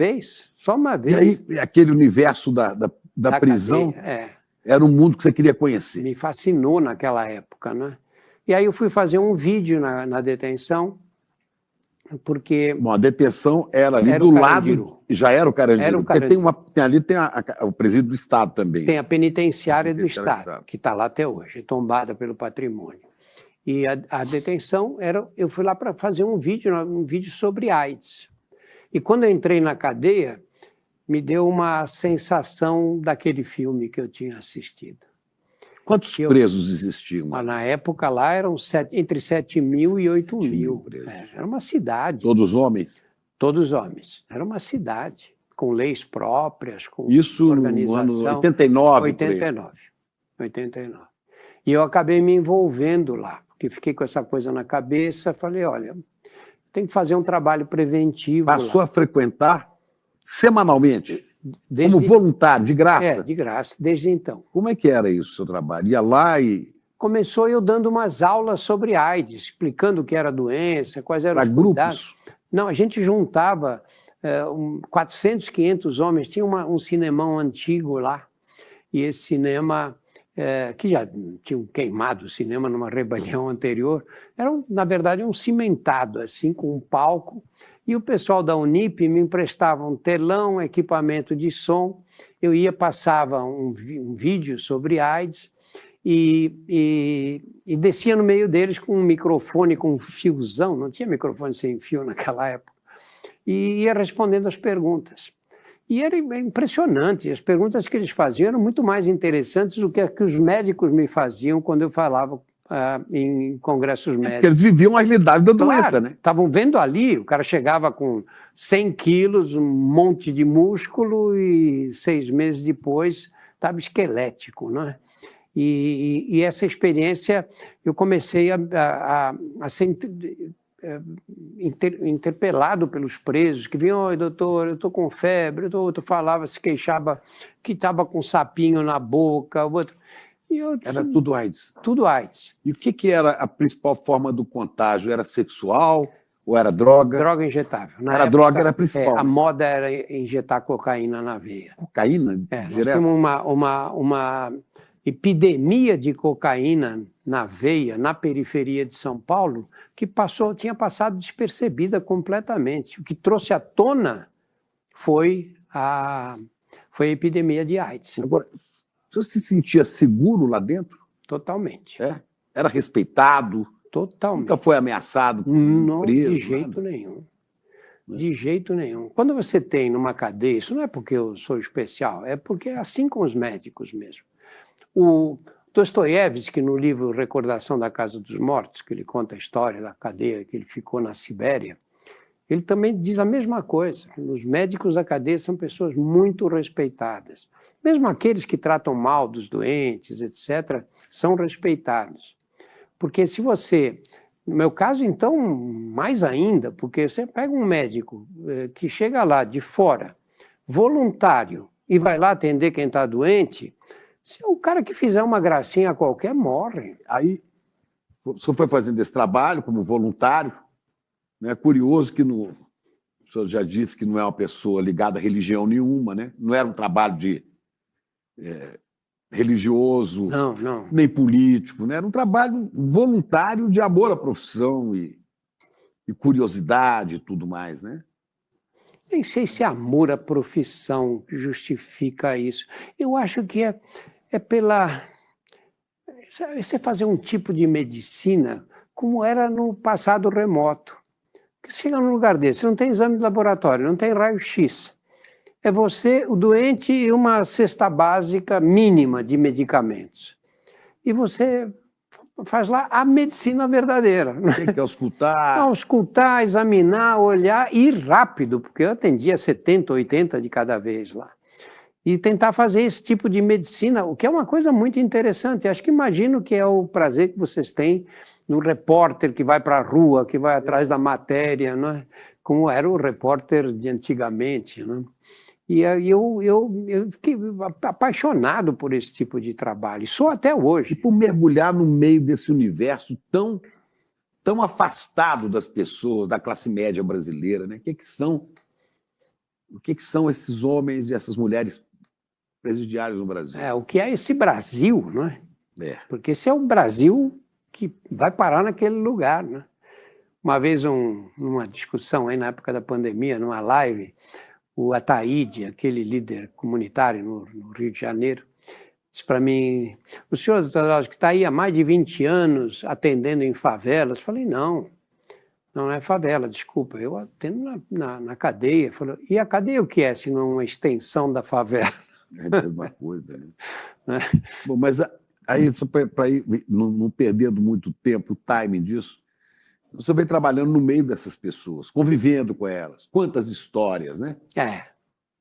Só uma vez. E aí, aquele universo da prisão cadeia, era um mundo que você queria conhecer. Me fascinou naquela época, né? E aí eu fui fazer um vídeo na detenção, porque... Bom, a detenção era ali do lado, já era o Carandiru. Era o Carandiru. Porque ali tem o presídio do Estado também. Tem a penitenciária do Estado, que está lá até hoje, tombada pelo patrimônio. E a detenção eu fui lá para fazer um vídeo sobre AIDS. E quando eu entrei na cadeia, me deu uma sensação daquele filme que eu tinha assistido. Quantos presos existiam? Na época lá eram entre 7 mil e 8 mil. Era uma cidade. Todos homens? Todos homens. Era uma cidade, com leis próprias, com isso organização. Isso no ano 89? 89. E eu acabei me envolvendo lá, porque fiquei com essa coisa na cabeça, falei, olha, tem que fazer um trabalho preventivo. Passou a frequentar semanalmente? Como voluntário, de graça? De graça, desde então. Como é que era isso, o seu trabalho? Ia lá e... Começou eu dando umas aulas sobre AIDS, explicando o que era a doença, quais eram os cuidados. Grupos? Não, a gente juntava 400, 500 homens. Tinha um cinemão antigo lá, e esse cinema, que já tinham queimado o cinema numa rebelião anterior, era, na verdade, um cimentado, assim, com um palco. E o pessoal da Unip me emprestava um telão, equipamento de som. Eu passava um vídeo sobre AIDS e descia no meio deles com um microfone com um fiozão, não tinha microfone sem fio naquela época, e ia respondendo as perguntas. E era impressionante, as perguntas que eles faziam eram muito mais interessantes do que os médicos me faziam quando eu falava em congressos médicos. Porque eles viviam a realidade da doença, né? Estavam vendo ali, o cara chegava com 100 quilos, um monte de músculo e 6 meses depois estava esquelético, né? E essa experiência, eu comecei a ser interpelado pelos presos, que vinham, oi, doutor, eu estou com febre, o outro falava, se queixava que estava com sapinho na boca, o outro... Era tudo AIDS? Tudo AIDS. E o que era a principal forma do contágio? Era sexual ou era droga? Droga injetável. Droga era a principal. A moda era injetar cocaína na veia. Cocaína? Nós tínhamos uma epidemia de cocaína na veia, na periferia de São Paulo, que tinha passado despercebida completamente. O que trouxe à tona foi a epidemia de AIDS. Agora, você se sentia seguro lá dentro? Totalmente. Era respeitado? Totalmente. Nunca foi ameaçado? Não, preso, de jeito nenhum. De jeito nenhum. Quando você tem numa cadeia, isso não é porque eu sou especial, é porque é assim com os médicos mesmo. O Dostoiévski, no livro Recordação da Casa dos Mortos, que ele conta a história da cadeia que ele ficou na Sibéria, ele também diz a mesma coisa. Os médicos da cadeia são pessoas muito respeitadas. Mesmo aqueles que tratam mal dos doentes, etc., são respeitados. Porque se você... No meu caso, então, mais ainda, porque você pega um médico que chega lá de fora, voluntário, e vai lá atender quem está doente, se o cara que fizer uma gracinha qualquer morre. Aí, o senhor foi fazendo esse trabalho como voluntário. É curioso que o senhor já disse que não é uma pessoa ligada a religião nenhuma, né? Não era um trabalho religioso, não, nem político, né? Era um trabalho voluntário de amor à profissão e curiosidade e tudo mais, né? Nem sei se amor à profissão justifica isso. Eu acho que é pela... Você fazer um tipo de medicina como era no passado remoto. Você chega num lugar desse, não tem exame de laboratório, não tem raio-x. É você, o doente e uma cesta básica mínima de medicamentos. E você faz lá a medicina verdadeira. Tem que auscultar. Auscultar, examinar, olhar e ir rápido, porque eu atendia 70, 80 de cada vez lá. E tentar fazer esse tipo de medicina, o que é uma coisa muito interessante. Acho que imagino que é o prazer que vocês têm no repórter que vai para a rua, que vai atrás da matéria, né? Como era o repórter de antigamente, né? E eu fiquei apaixonado por esse tipo de trabalho, sou até hoje. E por mergulhar no meio desse universo tão afastado das pessoas, da classe média brasileira, né? O que são esses homens e essas mulheres presidiários no Brasil? O que é esse Brasil, não é? Porque esse é o Brasil que vai parar naquele lugar, né? Uma vez, numa discussão aí na época da pandemia, numa live, o Ataíde, aquele líder comunitário no Rio de Janeiro, disse para mim: o senhor, doutor Drauzio, que está aí há mais de 20 anos atendendo em favelas. Falei: não é favela, desculpa, eu atendo na cadeia. Falei: e a cadeia o que é, se não é uma extensão da favela? É a mesma coisa, né? Bom, mas aí, para ir não perdendo muito tempo, o timing disso, você vem trabalhando no meio dessas pessoas, convivendo com elas. Quantas histórias, né?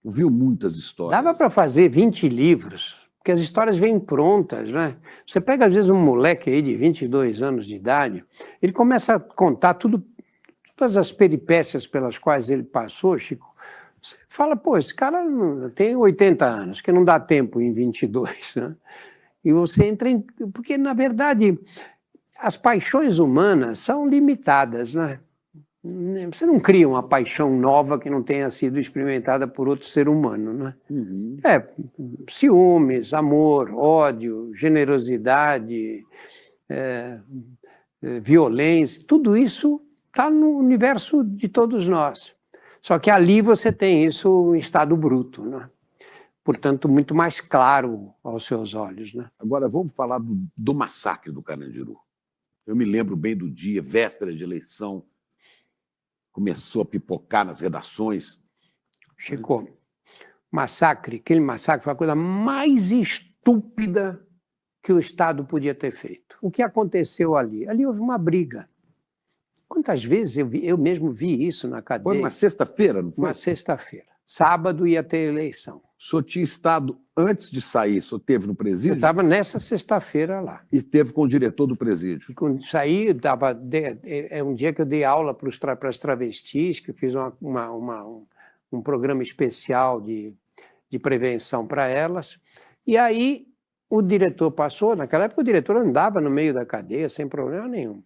Ouviu muitas histórias. Dava para fazer 20 livros, porque as histórias vêm prontas, né? Você pega, às vezes, um moleque aí de 22 anos de idade, ele começa a contar todas as peripécias pelas quais ele passou, Chico. Você fala: pô, esse cara tem 80 anos, que não dá tempo em 22, né? E você entra em... Porque, na verdade, as paixões humanas são limitadas, né? Você não cria uma paixão nova que não tenha sido experimentada por outro ser humano, né? Ciúmes, amor, ódio, generosidade, violência, tudo isso está no universo de todos nós. Só que ali você tem isso em estado bruto, né? Portanto, muito mais claro aos seus olhos, né? Agora, vamos falar do massacre do Carandiru. Eu me lembro bem do dia, véspera de eleição, começou a pipocar nas redações. Chico, aquele massacre foi a coisa mais estúpida que o Estado podia ter feito. O que aconteceu ali? Ali houve uma briga. Quantas vezes eu mesmo vi isso na cadeia? Foi uma sexta-feira, não foi? Uma sexta-feira. Sábado ia ter eleição. O senhor tinha estado, antes de sair, o senhor esteve no presídio? Eu estava nessa sexta-feira lá. E esteve com o diretor do presídio? E quando saí, é um dia que eu dei aula para as travestis, que eu fiz um programa especial de prevenção para elas. E aí o diretor passou, naquela época o diretor andava no meio da cadeia sem problema nenhum.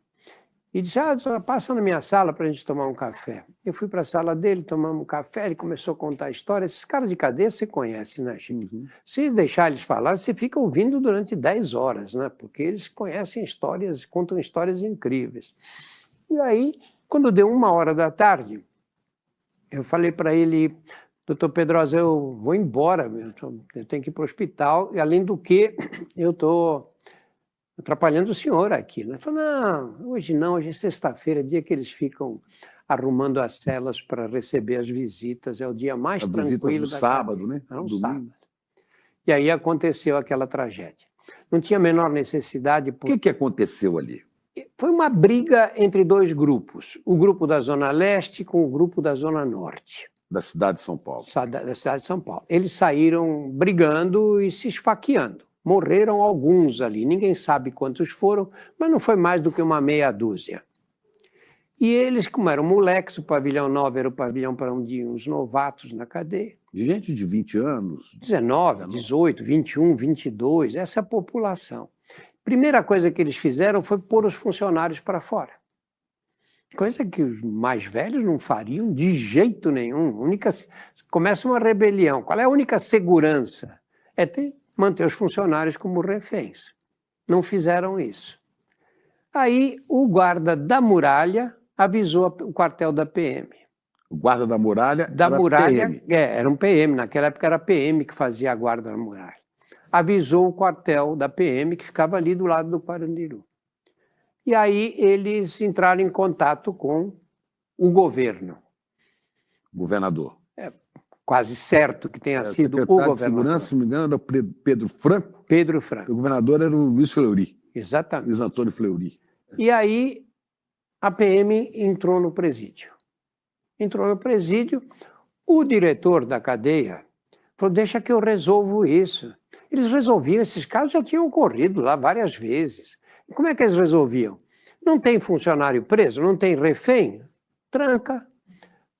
E disse: passa na minha sala para a gente tomar um café. Eu fui para a sala dele, tomamos um café, ele começou a contar a história. Esses caras de cadeia você conhece, né, Chico? Se deixar eles falar, você fica ouvindo durante 10 horas, né? Porque eles conhecem histórias, contam histórias incríveis. E aí, quando deu 1h da tarde, eu falei para ele: doutor Pedrosa, eu vou embora, eu tenho que ir para o hospital, e além do que, eu estou atrapalhando o senhor aqui, né? Ele falou: não, hoje é sexta-feira, dia que eles ficam arrumando as celas para receber as visitas, é o dia mais tranquilo da sábado, né? Era um sábado. E aí aconteceu aquela tragédia. Não tinha a menor necessidade... O que aconteceu ali? Foi uma briga entre dois grupos, o grupo da Zona Leste com o grupo da Zona Norte. Da cidade de São Paulo. Da cidade de São Paulo. Eles saíram brigando e se esfaqueando. Morreram alguns ali, ninguém sabe quantos foram, mas não foi mais do que uma meia dúzia. E eles, como eram moleques, o pavilhão 9 era o pavilhão para uns novatos na cadeia. De gente de 20 anos? 19, 18, 21, 22, essa é a população. Primeira coisa que eles fizeram foi pôr os funcionários para fora. Coisa que os mais velhos não fariam de jeito nenhum. Começa uma rebelião. Qual é a única segurança? É manter os funcionários como reféns. Não fizeram isso. Aí o guarda da muralha avisou o quartel da PM. O guarda da muralha era PM? Era um PM. Naquela época era PM que fazia a guarda da muralha. Avisou o quartel da PM, que ficava ali do lado do Carandiru. E aí eles entraram em contato com o governo. Governador. Quase certo que tenha sido o governador. De Segurança, se não me engano, era Pedro Franco. Pedro Franco. O governador era o Luiz Fleury. Exatamente. Luiz Antônio Fleury. E aí a PM entrou no presídio. Entrou no presídio, o diretor da cadeia falou, deixa que eu resolvo isso. Eles resolviam, esses casos já tinham ocorrido lá várias vezes. E como é que eles resolviam? Não tem funcionário preso, não tem refém? Tranca,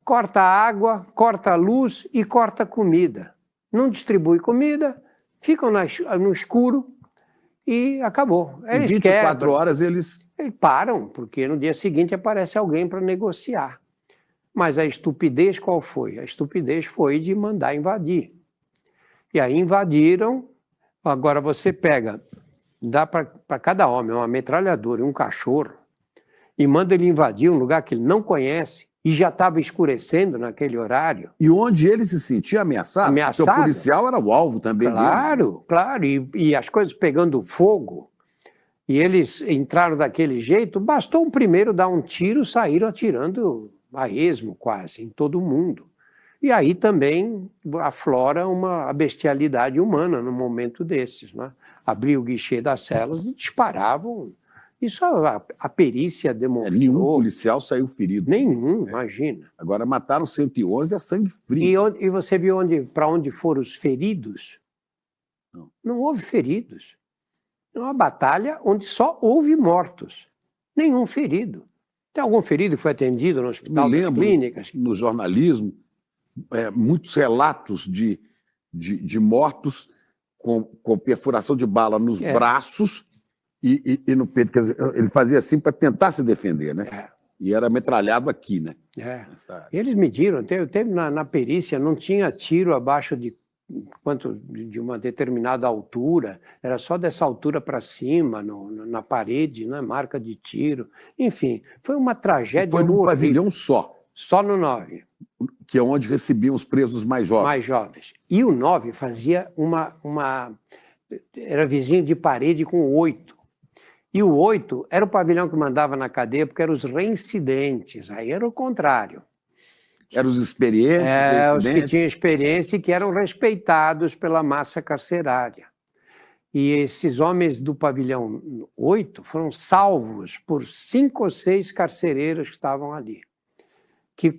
corta a água, corta a luz e corta a comida. Não distribui comida, ficam no escuro e acabou. Em 24 horas eles param, porque no dia seguinte aparece alguém para negociar. Mas a estupidez qual foi? A estupidez foi de mandar invadir. E aí invadiram. Agora você pega, dá para cada homem uma metralhadora e um cachorro e manda ele invadir um lugar que ele não conhece e já estava escurecendo naquele horário. E onde ele se sentia ameaçado, porque o policial era o alvo também dele. Claro, e as coisas pegando fogo. E eles entraram daquele jeito, bastou um primeiro dar um tiro, saíram atirando a esmo quase, em todo mundo. E aí também aflora a bestialidade humana num momento desses, né? Abriu o guichê das celas e disparavam. Isso a perícia demonstrou. Nenhum policial saiu ferido. Nenhum, imagina. Agora mataram 111 a sangue frio. E você viu para onde foram os feridos? Não houve feridos. É uma batalha onde só houve mortos. Nenhum ferido. Tem algum ferido que foi atendido no hospital das clínicas? No jornalismo, muitos relatos de mortos com perfuração de bala nos braços e no peito. Quer dizer, ele fazia assim para tentar se defender, né? E era metralhado aqui, né? Eles mediram, teve na perícia, não tinha tiro abaixo de uma determinada altura, era só dessa altura para cima, na parede, né? Marca de tiro. Enfim, foi uma tragédia. Foi num pavilhão só. Só no 9. Que é onde recebiam os presos mais jovens. Mais jovens. E o 9 fazia era vizinho de parede com o 8. E o 8 era o pavilhão que mandava na cadeia, porque eram os reincidentes. Aí era o contrário. Eram os experientes, os que tinham experiência e que eram respeitados pela massa carcerária. E esses homens do pavilhão 8 foram salvos por 5 ou 6 carcereiros que estavam ali, que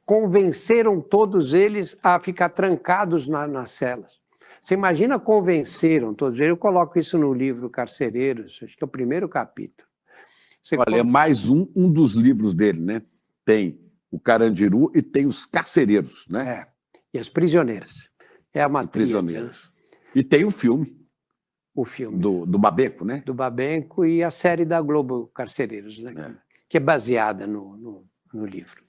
convenceram todos eles a ficar trancados nas celas. Você imagina convenceram todos eles? Eu coloco isso no livro Carcereiros, acho que é o primeiro capítulo. Olha, é mais um dos livros dele, né? Tem o Carandiru e tem os Carcereiros, né? E as Prisioneiras. É uma Prisioneiras. Né? E tem o filme. O filme. Do Babenco, né? Do Babenco e a série da Globo Carcereiros, né? Que é baseada no livro.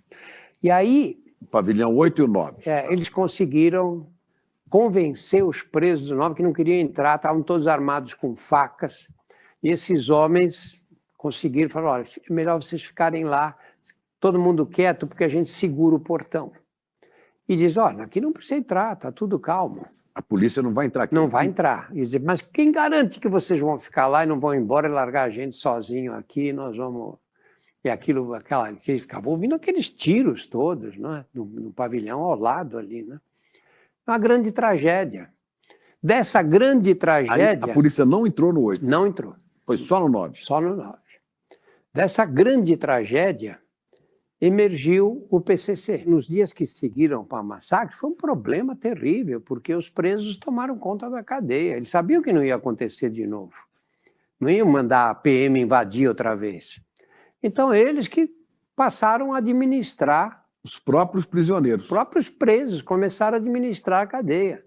E aí... O pavilhão 8 e o 9. Eles conseguiram convencer os presos do 9 que não queriam entrar, estavam todos armados com facas. E esses homens conseguiram falar, olha, é melhor vocês ficarem lá, todo mundo quieto, porque a gente segura o portão. E diz, olha, aqui não precisa entrar, está tudo calmo. A polícia não vai entrar aqui. Não vai entrar. E diz, mas quem garante que vocês vão ficar lá e não vão embora e largar a gente sozinho aqui, nós vamos... E aquilo, que eles ficavam ouvindo aqueles tiros todos, né? no pavilhão ao lado ali, né? Uma grande tragédia. Dessa grande tragédia... Aí a polícia não entrou no 8? Não entrou. Foi só no 9? Só no 9. Dessa grande tragédia, emergiu o PCC. Nos dias que seguiram para o massacre, foi um problema terrível, porque os presos tomaram conta da cadeia. Eles sabiam que não ia acontecer de novo. Não iam mandar a PM invadir outra vez. Então, eles que passaram a administrar... Os próprios prisioneiros. Os próprios presos começaram a administrar a cadeia.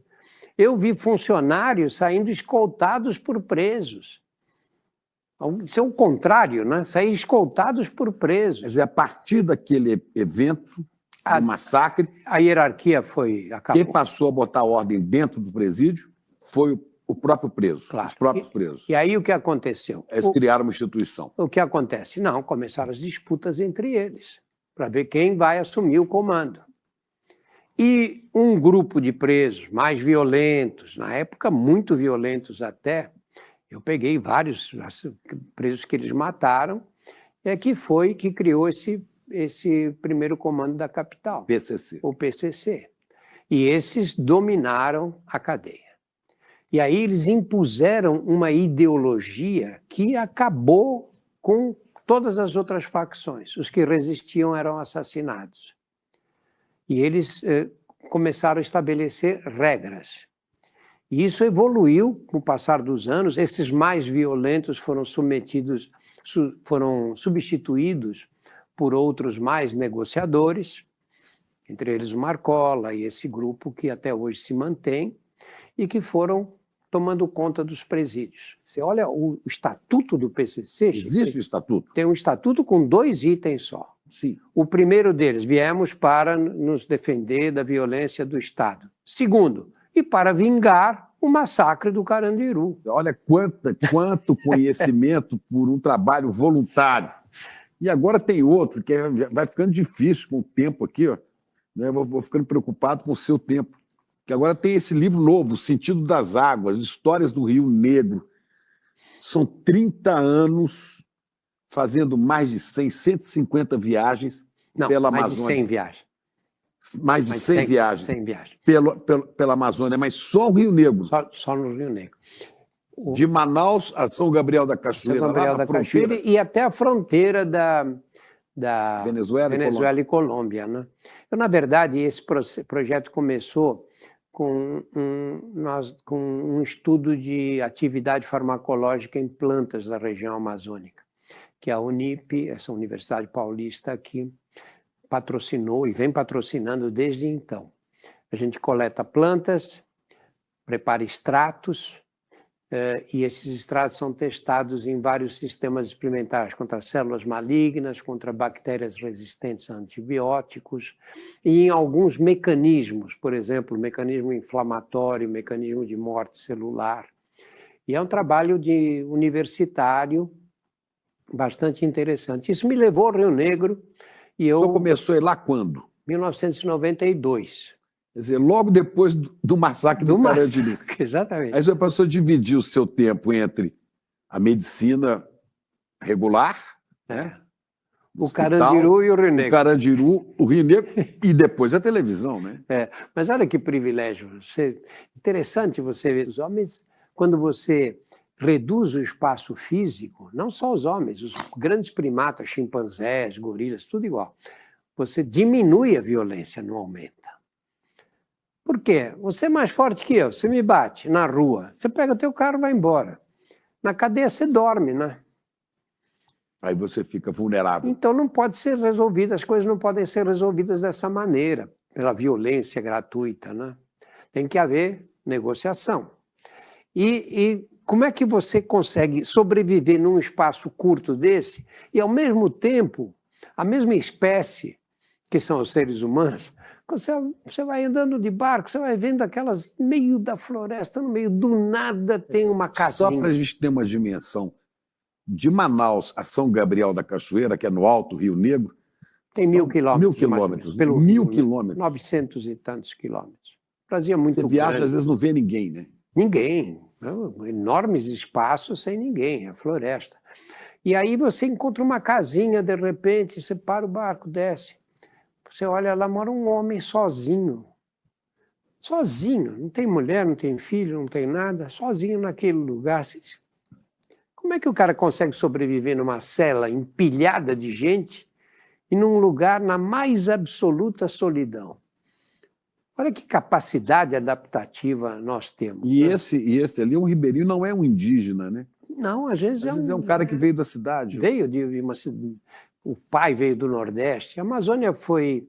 Eu vi funcionários saindo escoltados por presos. Isso é o contrário, né? Sair escoltados por presos. Quer dizer, a partir daquele evento, do massacre... A hierarquia acabou. Quem passou a botar ordem dentro do presídio foi o próprio preso, claro. Os próprios presos. E aí o que aconteceu? Eles criaram uma instituição. O que acontece? Não, começaram as disputas entre eles, para ver quem vai assumir o comando. E um grupo de presos mais violentos, na época muito violentos até, eu peguei vários presos que eles mataram, que criou esse primeiro comando da capital. PCC. O PCC. E esses dominaram a cadeia. E aí eles impuseram uma ideologia que acabou com todas as outras facções. Os que resistiam eram assassinados. E eles começaram a estabelecer regras. E isso evoluiu com o passar dos anos. Esses mais violentos foram substituídos por outros mais negociadores, entre eles o Marcola e esse grupo que até hoje se mantém, e que foram tomando conta dos presídios. Você olha o estatuto do PCC... Existe o estatuto? Tem um estatuto com 2 itens só. Sim. O primeiro deles, viemos para nos defender da violência do Estado. Segundo, e para vingar o massacre do Carandiru. Olha quanto conhecimento por um trabalho voluntário. E agora tem outro, que vai ficando difícil com o tempo aqui, ó. Né? Vou ficando preocupado com o seu tempo. Que agora tem esse livro novo, O Sentido das Águas, Histórias do Rio Negro. São 30 anos fazendo mais de 150 viagens pela Amazônia. Mais de 100 viagens. Mais de 100 viagens. 100 viagens. Pela Amazônia, mas só o Rio Negro. Só no Rio Negro. De Manaus a São Gabriel da Cachoeira, São Gabriel da Cachoeira e até a fronteira da Venezuela e Colômbia. Né? Na verdade, esse projeto começou com um estudo de atividade farmacológica em plantas da região amazônica, que a Unip, essa Universidade Paulista aqui, patrocinou e vem patrocinando desde então. A gente coleta plantas, prepara extratos, e esses extratos são testados em vários sistemas experimentais, contra células malignas, contra bactérias resistentes a antibióticos, e em alguns mecanismos, por exemplo, mecanismo inflamatório, mecanismo de morte celular. E é um trabalho universitário bastante interessante. Isso me levou ao Rio Negro, e eu... O senhor começou a ir lá quando? 1992. Quer dizer, logo depois do massacre do Carandiru. Exatamente. Aí você passou a dividir o seu tempo entre a medicina regular, né? O Carandiru e o Rio Negro. O Carandiru, o Rio Negro e depois a televisão, né? Mas olha que privilégio. Interessante você ver os homens, quando você reduz o espaço físico, não só os homens, os grandes primatas, chimpanzés, gorilas, tudo igual. Você diminui a violência, não aumenta. Por quê? Você é mais forte que eu, você me bate na rua, você pega o teu carro e vai embora. Na cadeia você dorme, né? Aí você fica vulnerável. Então não pode ser resolvido, as coisas não podem ser resolvidas dessa maneira, pela violência gratuita, né? Tem que haver negociação. E como é que você consegue sobreviver num espaço curto desse e, ao mesmo tempo, a mesma espécie, que são os seres humanos, você vai andando de barco, você vai vendo aquelas, meio da floresta, no meio do nada tem uma casinha. Só para a gente ter uma dimensão, de Manaus a São Gabriel da Cachoeira, que é no Alto Rio Negro, tem 1.000 quilômetros. 1.000 quilômetros. 1.000 quilômetros. 900 e tantos quilômetros. O Brasil é muito grande. Você viaja, às vezes não vê ninguém, né? Ninguém. Enormes espaços sem ninguém, é floresta. E aí você encontra uma casinha, de repente, você para o barco, desce. Você olha lá, mora um homem sozinho. Sozinho. Não tem mulher, não tem filho, não tem nada. Sozinho naquele lugar. Como é que o cara consegue sobreviver numa cela empilhada de gente e num lugar na mais absoluta solidão? Olha que capacidade adaptativa nós temos. E, né? esse ali, um ribeirinho, não é um indígena, né? Não, às vezes é um cara que veio da cidade. Veio de uma cidade. O pai veio do Nordeste. A Amazônia foi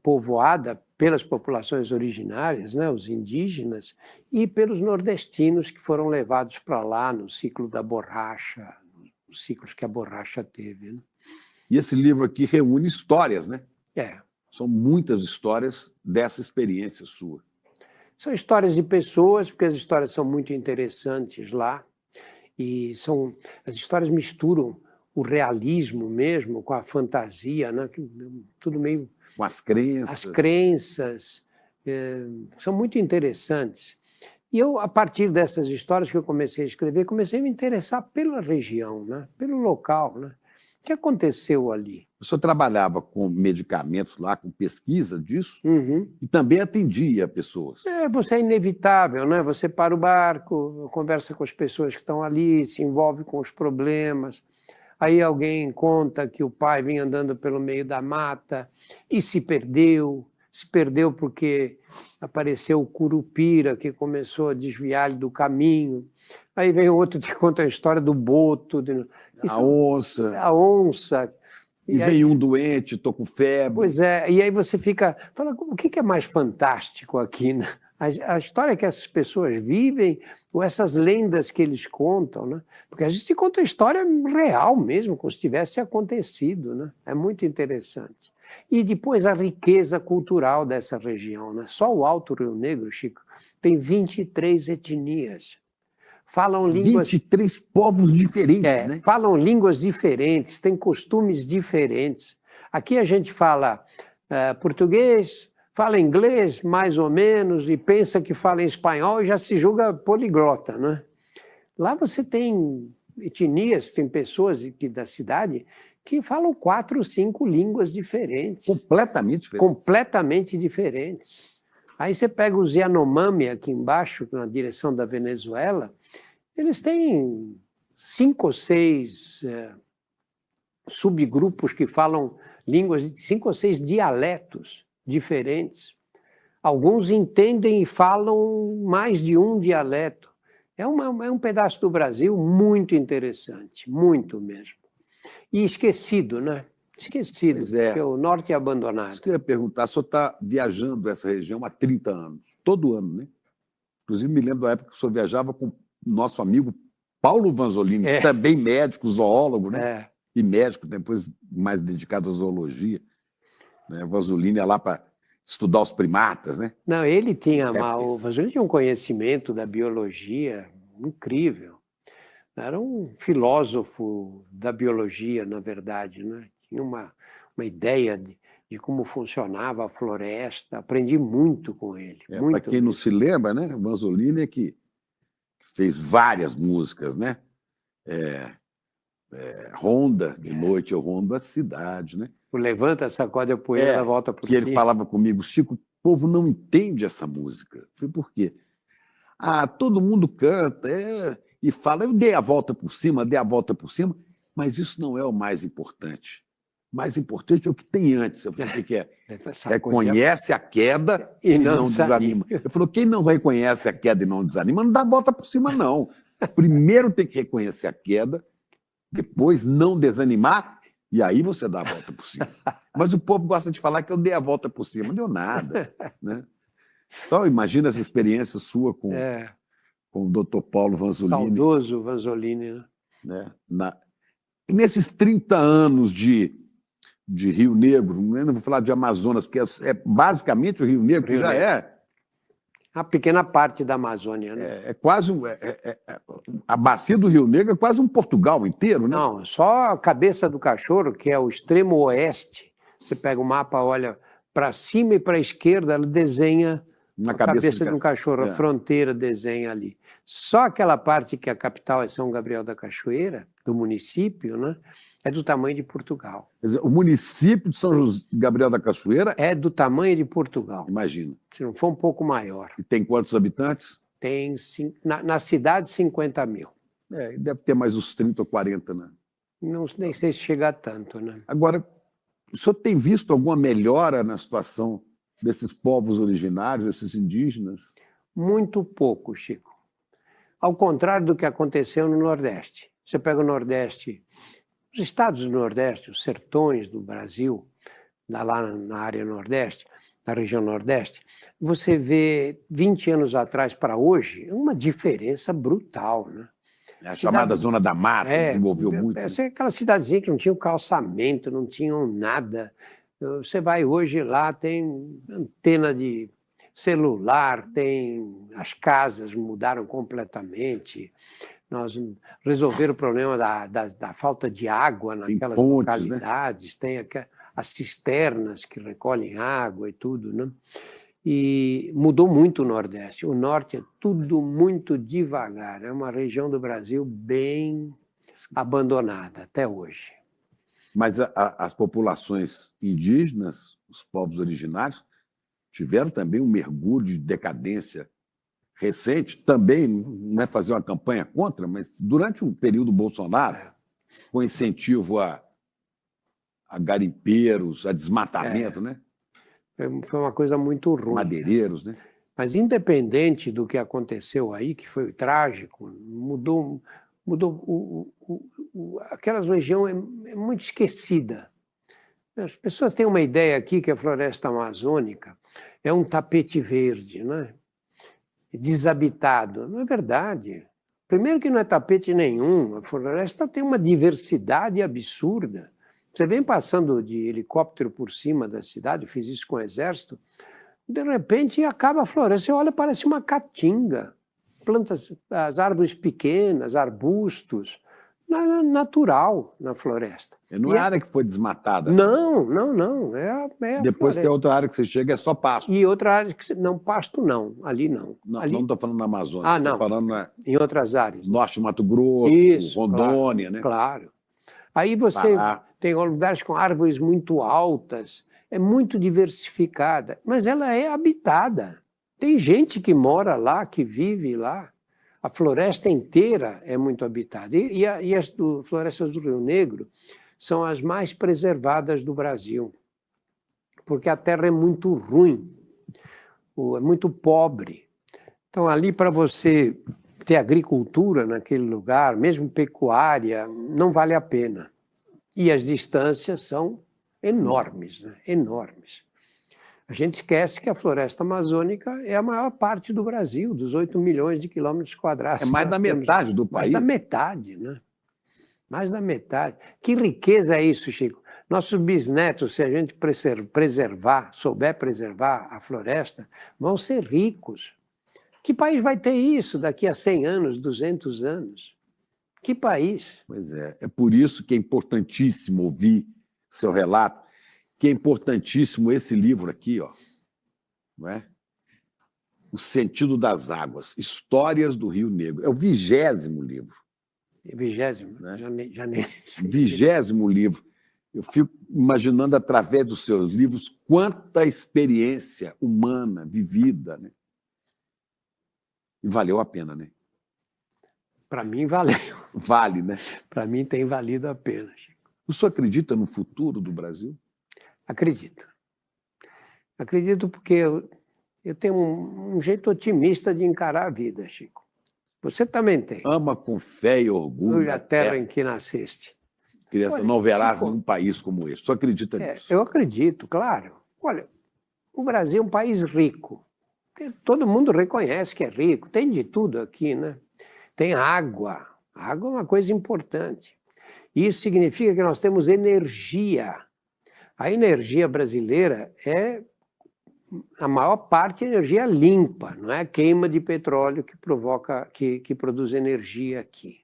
povoada pelas populações originárias, né, os indígenas, e pelos nordestinos que foram levados para lá no ciclo da borracha, os ciclos que a borracha teve. Né? E esse livro aqui reúne histórias, né? É. São muitas histórias dessa experiência sua. São histórias de pessoas, porque as histórias são muito interessantes lá, e as histórias misturam o realismo mesmo com a fantasia, né? Tudo meio... Com as crenças. As crenças são muito interessantes. E eu, a partir dessas histórias que eu comecei a escrever, comecei a me interessar pela região, né? Pelo local. Né? O que aconteceu ali? O senhor trabalhava com medicamentos lá, com pesquisa disso, Uhum. e também atendia pessoas. Você é inevitável, né? Você para o barco, conversa com as pessoas que estão ali, se envolve com os problemas. Aí alguém conta que o pai vinha andando pelo meio da mata e se perdeu. Se perdeu porque apareceu o curupira que começou a desviar do caminho. Aí vem outro que conta a história do boto, A onça. a onça. E vem um doente, estou com febre. Pois é, e aí você fala, o que é mais fantástico aqui, né? A história que essas pessoas vivem, ou essas lendas que eles contam, né? Porque a gente conta a história real mesmo, como se tivesse acontecido, né? É muito interessante. E depois a riqueza cultural dessa região, né? Só o Alto Rio Negro, Chico, tem 23 etnias. Falam línguas... 23 povos diferentes, né? Falam línguas diferentes, têm costumes diferentes. Aqui a gente fala português, fala inglês, mais ou menos, e pensa que fala em espanhol e já se julga poliglota, né? Lá você tem etnias, tem pessoas da cidade que falam 4, 5 línguas diferentes. Completamente diferentes. Completamente diferentes. Aí você pega os Yanomami aqui embaixo, na direção da Venezuela, eles têm 5 ou 6 subgrupos que falam línguas, 5 ou 6 dialetos diferentes. Alguns entendem e falam mais de um dialeto. É um pedaço do Brasil muito interessante, muito mesmo. E esquecido, né? Esquecido, porque o norte é abandonado. Eu queria perguntar, o senhor está viajando essa região há 30 anos, todo ano, né? Inclusive, me lembro da época que o senhor viajava com o nosso amigo Paulo Vanzolini, também médico, zoólogo, né? E médico, depois mais dedicado à zoologia. Né? O Vanzolini ia lá para estudar os primatas, né? Não, ele tinha, o Vanzolini tinha um conhecimento da biologia incrível. Era um filósofo da biologia, na verdade, né? Tinha uma ideia de como funcionava a floresta. Aprendi muito com ele. Para quem não se lembra, né? O Vanzolini é que fez várias músicas, né? Ronda, de noite eu rondo a cidade, né? O Levanta, Sacode a Poeira, Volta por Ti. Ele falava comigo, Chico, o povo não entende essa música. Eu falei, por quê? Todo mundo canta e fala, eu dei a volta por cima, mas isso não é o mais importante. O mais importante é o que tem antes. Eu falei, o que é? Reconhece a queda e não desanima. Eu falei, quem não reconhece a queda e não desanima, não dá a volta por cima, não. Primeiro tem que reconhecer a queda, depois não desanimar, e aí você dá a volta por cima. Mas o povo gosta de falar que eu dei a volta por cima. Não deu nada. Né? Então, imagina essa experiência sua com o Dr. Paulo Vanzolini. Saudoso Vanzolini, né? Nesses 30 anos de Rio Negro, não vou falar de Amazonas, porque basicamente o Rio Negro já é a pequena parte da Amazônia, né? Quase a bacia do Rio Negro é quase um Portugal inteiro, né? Não, só a Cabeça do Cachorro, que é o extremo oeste. Você pega o mapa, olha para cima e para a esquerda, ela desenha a cabeça de um cachorro, a fronteira desenha ali. Só aquela parte que a capital é São Gabriel da Cachoeira, do município, né, é do tamanho de Portugal. Quer dizer, o município de São Gabriel da Cachoeira é do tamanho de Portugal. Imagina. Se não for um pouco maior. E tem quantos habitantes? Tem, na cidade, 50 mil. Deve ter mais uns 30 ou 40, né? Não, nem sei se chega a tanto, né? Agora, o senhor tem visto alguma melhora na situação desses povos originários, desses indígenas? Muito pouco, Chico. Ao contrário do que aconteceu no Nordeste. Você pega o Nordeste, os estados do Nordeste, os sertões do Brasil, lá na área Nordeste, na região Nordeste, você vê 20 anos atrás para hoje uma diferença brutal, né? A chamada Zona da Mata desenvolveu muito. Aquela cidadezinha que não tinha calçamento, não tinham nada. Você vai hoje lá, tem antena de celular, as casas mudaram completamente. Nós resolveram o problema da falta de água naquelas localidades, né? Tem as cisternas que recolhem água e tudo, né? E mudou muito o Nordeste. O Norte é tudo muito devagar. É uma região do Brasil bem abandonada até hoje. Mas as populações indígenas, os povos originários, tiveram também um mergulho de decadência recente, também, não é fazer uma campanha contra, mas durante o período Bolsonaro, com incentivo a garimpeiros, a desmatamento, né? Foi uma coisa muito ruim. Madeireiros, né? Mas independente do que aconteceu aí, que foi trágico, mudou aquela região é muito esquecida. As pessoas têm uma ideia aqui que a floresta amazônica é um tapete verde, né? Desabitado. Não é verdade. Primeiro que não é tapete nenhum, a floresta tem uma diversidade absurda. Você vem passando de helicóptero por cima da cidade, eu fiz isso com o Exército, de repente acaba a floresta, você olha, parece uma caatinga. Plantas, as árvores pequenas, arbustos, natural na floresta. Não é área que foi desmatada. Não. Depois tem outra área que você chega, é só pasto. E outra área que não, pasto não, ali não. Não ali... estou falando na Amazônia, não. Estou falando em outras áreas. Norte de Mato Grosso, isso, Rondônia, claro, né? Claro. Aí você tem lugares com árvores muito altas, é muito diversificada, mas ela é habitada. Tem gente que mora lá, que vive lá. A floresta inteira é muito habitada. E as florestas do Rio Negro são as mais preservadas do Brasil, porque a terra é muito ruim, é muito pobre. Então, ali, para você ter agricultura naquele lugar, mesmo pecuária, não vale a pena. E as distâncias são enormes, né? Enormes. A gente esquece que a floresta amazônica é a maior parte do Brasil, dos 8 milhões de quilômetros quadrados. É mais da metade do país. Mais da metade, né? Mais da metade. Que riqueza é isso, Chico? Nossos bisnetos, se a gente souber preservar a floresta, vão ser ricos. Que país vai ter isso daqui a 100 anos, 200 anos? Que país? Pois é. É por isso que é importantíssimo ouvir seu relato, que é importantíssimo esse livro aqui, ó, não é? O Sentido das Águas, Histórias do Rio Negro. É o 20º livro. 20º? Né? Já nem... 20º livro. Eu fico imaginando, através dos seus livros, quanta experiência humana vivida, né? E valeu a pena, né? Para mim, valeu. Vale, né? Para mim, tem valido a pena, Chico. O senhor acredita no futuro do Brasil? Acredito. Acredito porque eu tenho um jeito otimista de encarar a vida, Chico. Você também tem. Ama com fé e orgulho a terra em que nasceste. Criança, não verás nenhum país como este. Só acredita nisso? Eu acredito, claro. Olha, o Brasil é um país rico. Todo mundo reconhece que é rico. Tem de tudo aqui, né? Tem água. A água é uma coisa importante. Isso significa que nós temos energia. A energia brasileira é, a maior parte, energia limpa, não é a queima de petróleo que produz energia aqui.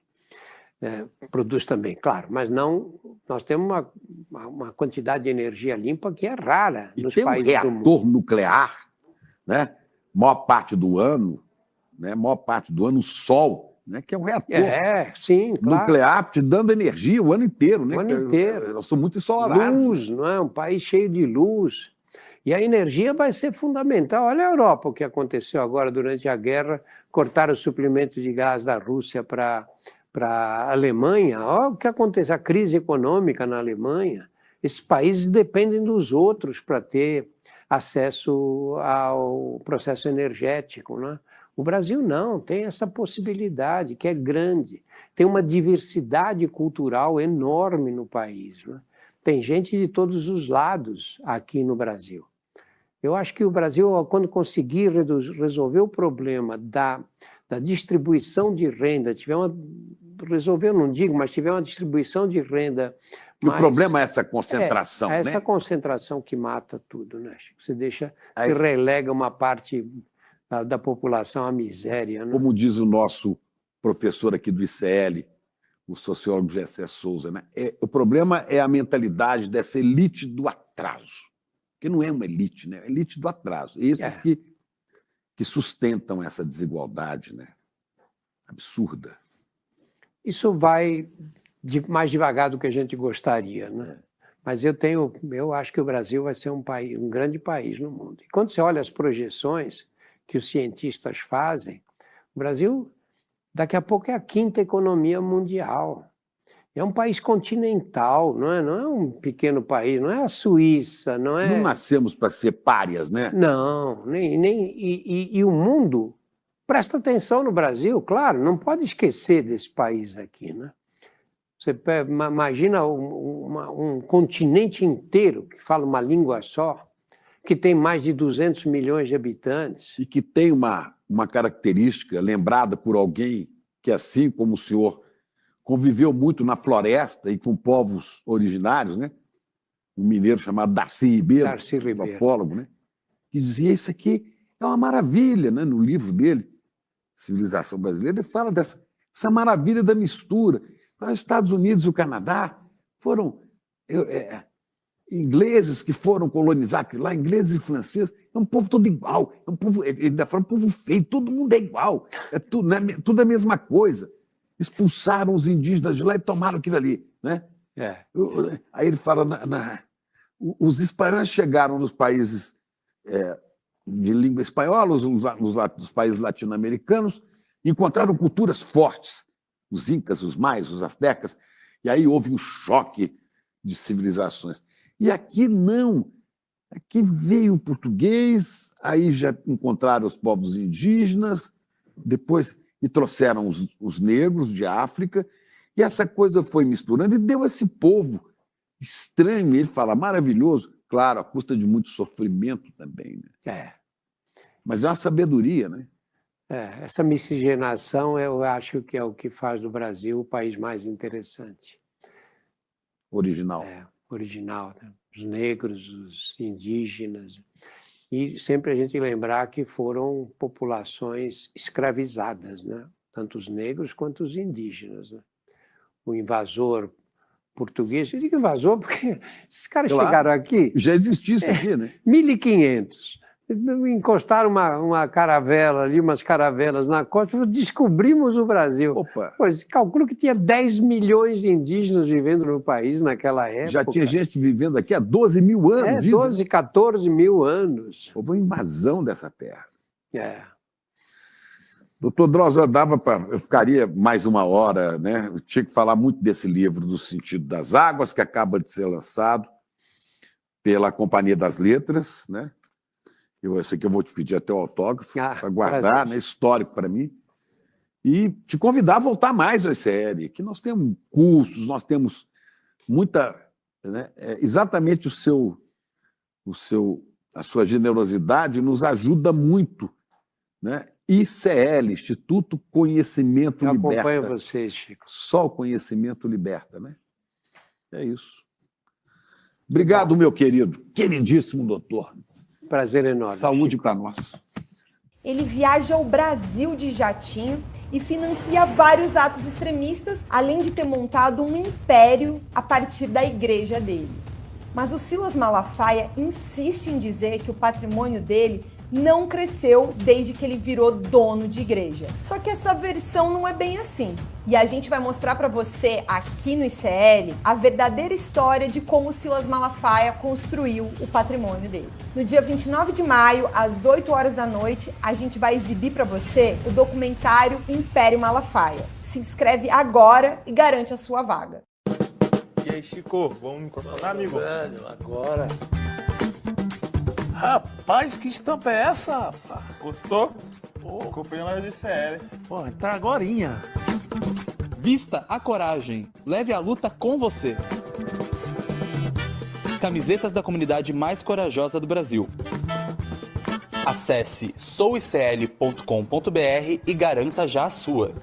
Produz também, claro, mas não. Nós temos uma quantidade de energia limpa que é rara nos países do mundo. E tem um reator nuclear, né? Maior parte do ano, né? Maior parte do ano, o sol, né? Que é um reator sim, claro. nuclear te dando energia o ano inteiro, né? O ano inteiro. Nós somos muito ensolarados. Luz, não é? Um país cheio de luz. E a energia vai ser fundamental. Olha a Europa, o que aconteceu agora durante a guerra, cortaram o suprimento de gás da Rússia para a Alemanha. Olha o que aconteceu, a crise econômica na Alemanha. Esses países dependem dos outros para ter acesso ao processo energético, né? O Brasil não, tem essa possibilidade, que é grande. Tem uma diversidade cultural enorme no país, né? Tem gente de todos os lados aqui no Brasil. Eu acho que o Brasil, quando conseguir resolver o problema da distribuição de renda, resolver, não digo, mas tiver uma distribuição de renda. O problema é essa concentração, né? É essa concentração que mata tudo, né, Chico? Você relega uma parte da população à miséria, né? Como diz o nosso professor aqui do ICL, o sociólogo Gessé Souza, né? O problema é a mentalidade dessa elite do atraso, que não é uma elite, né? É a elite do atraso. Esses que sustentam essa desigualdade, né? Absurda. Isso vai mais devagar do que a gente gostaria, né? Mas eu acho que o Brasil vai ser um grande país no mundo. E quando você olha as projeções que os cientistas fazem, o Brasil, daqui a pouco, é a 5ª economia mundial. É um país continental, não é um pequeno país, não é a Suíça, não é... Não nascemos para ser párias, né? Não, e o mundo presta atenção no Brasil, claro, não pode esquecer desse país aqui, né? Você imagina um continente inteiro que fala uma língua só, que tem mais de 200 milhões de habitantes. E que tem uma característica lembrada por alguém que, assim como o senhor, conviveu muito na floresta e com povos originários, né? Um mineiro chamado Darcy Ribeiro, antropólogo, né? Que dizia isso aqui é uma maravilha, né? No livro dele, Civilização Brasileira, ele fala dessa maravilha da mistura. Os Estados Unidos e o Canadá foram ingleses que foram colonizar aquilo lá, ingleses e franceses, é um povo todo igual, é um povo, ele ainda fala, um povo feio, todo mundo é igual, tudo a mesma coisa. Expulsaram os indígenas de lá e tomaram aquilo ali, né? Aí ele fala, os espanhóis chegaram nos países de língua espanhola, os países latino-americanos, encontraram culturas fortes, os incas, os maias, os astecas, e aí houve um choque de civilizações. E aqui não, aqui veio o português, aí já encontraram os povos indígenas, depois e trouxeram os negros de África, e essa coisa foi misturando e deu esse povo estranho, ele fala, maravilhoso, claro, à custa de muito sofrimento também, né? Mas é uma sabedoria, né? Essa miscigenação eu acho que é o que faz do Brasil o país mais interessante. Original. Original, né? Os negros, os indígenas. E sempre a gente lembrar que foram populações escravizadas, né? Tanto os negros quanto os indígenas, né? O invasor português, eu digo invasor porque esses caras chegaram aqui... Já existia isso aqui, né? 1500. Encostaram uma caravela ali, umas caravelas na costa, descobrimos o Brasil. Pois, calculo que tinha 10 milhões de indígenas vivendo no país naquela época. Já tinha gente vivendo aqui há 12 mil anos. 12, 14 mil anos. Houve uma invasão dessa terra. Doutor Drauzio, eu ficaria mais uma hora, né? Eu tinha que falar muito desse livro, do Sentido das Águas, que acaba de ser lançado pela Companhia das Letras, né? Esse aqui eu vou te pedir até o autógrafo, para guardar, né? Histórico para mim. E te convidar a voltar mais ao ICL, que nós temos cursos, nós temos muita... Né? Exatamente a sua generosidade nos ajuda muito, né? ICL, Instituto Conhecimento Liberta. Eu acompanho vocês, Chico. Só o conhecimento liberta, né? É isso. Obrigado, meu queridíssimo doutor. Prazer enorme. Saúde para nós. Ele viaja ao Brasil de jatinho e financia vários atos extremistas, além de ter montado um império a partir da igreja dele. Mas o Silas Malafaia insiste em dizer que o patrimônio dele não cresceu desde que ele virou dono de igreja. Só que essa versão não é bem assim. E a gente vai mostrar para você aqui no ICL a verdadeira história de como o Silas Malafaia construiu o patrimônio dele. No dia 29 de maio, às 8 horas da noite, a gente vai exibir para você o documentário Império Malafaia. Se inscreve agora e garante a sua vaga. E aí, Chico, vamos me incorporar, amigo? Velho, agora... Rapaz, que estampa é essa, rapaz? Gostou? Comprei na de ICL. Pô, tá agorinha. Vista a coragem. Leve a luta com você. Camisetas da comunidade mais corajosa do Brasil. Acesse souicl.com.br e garanta já a sua.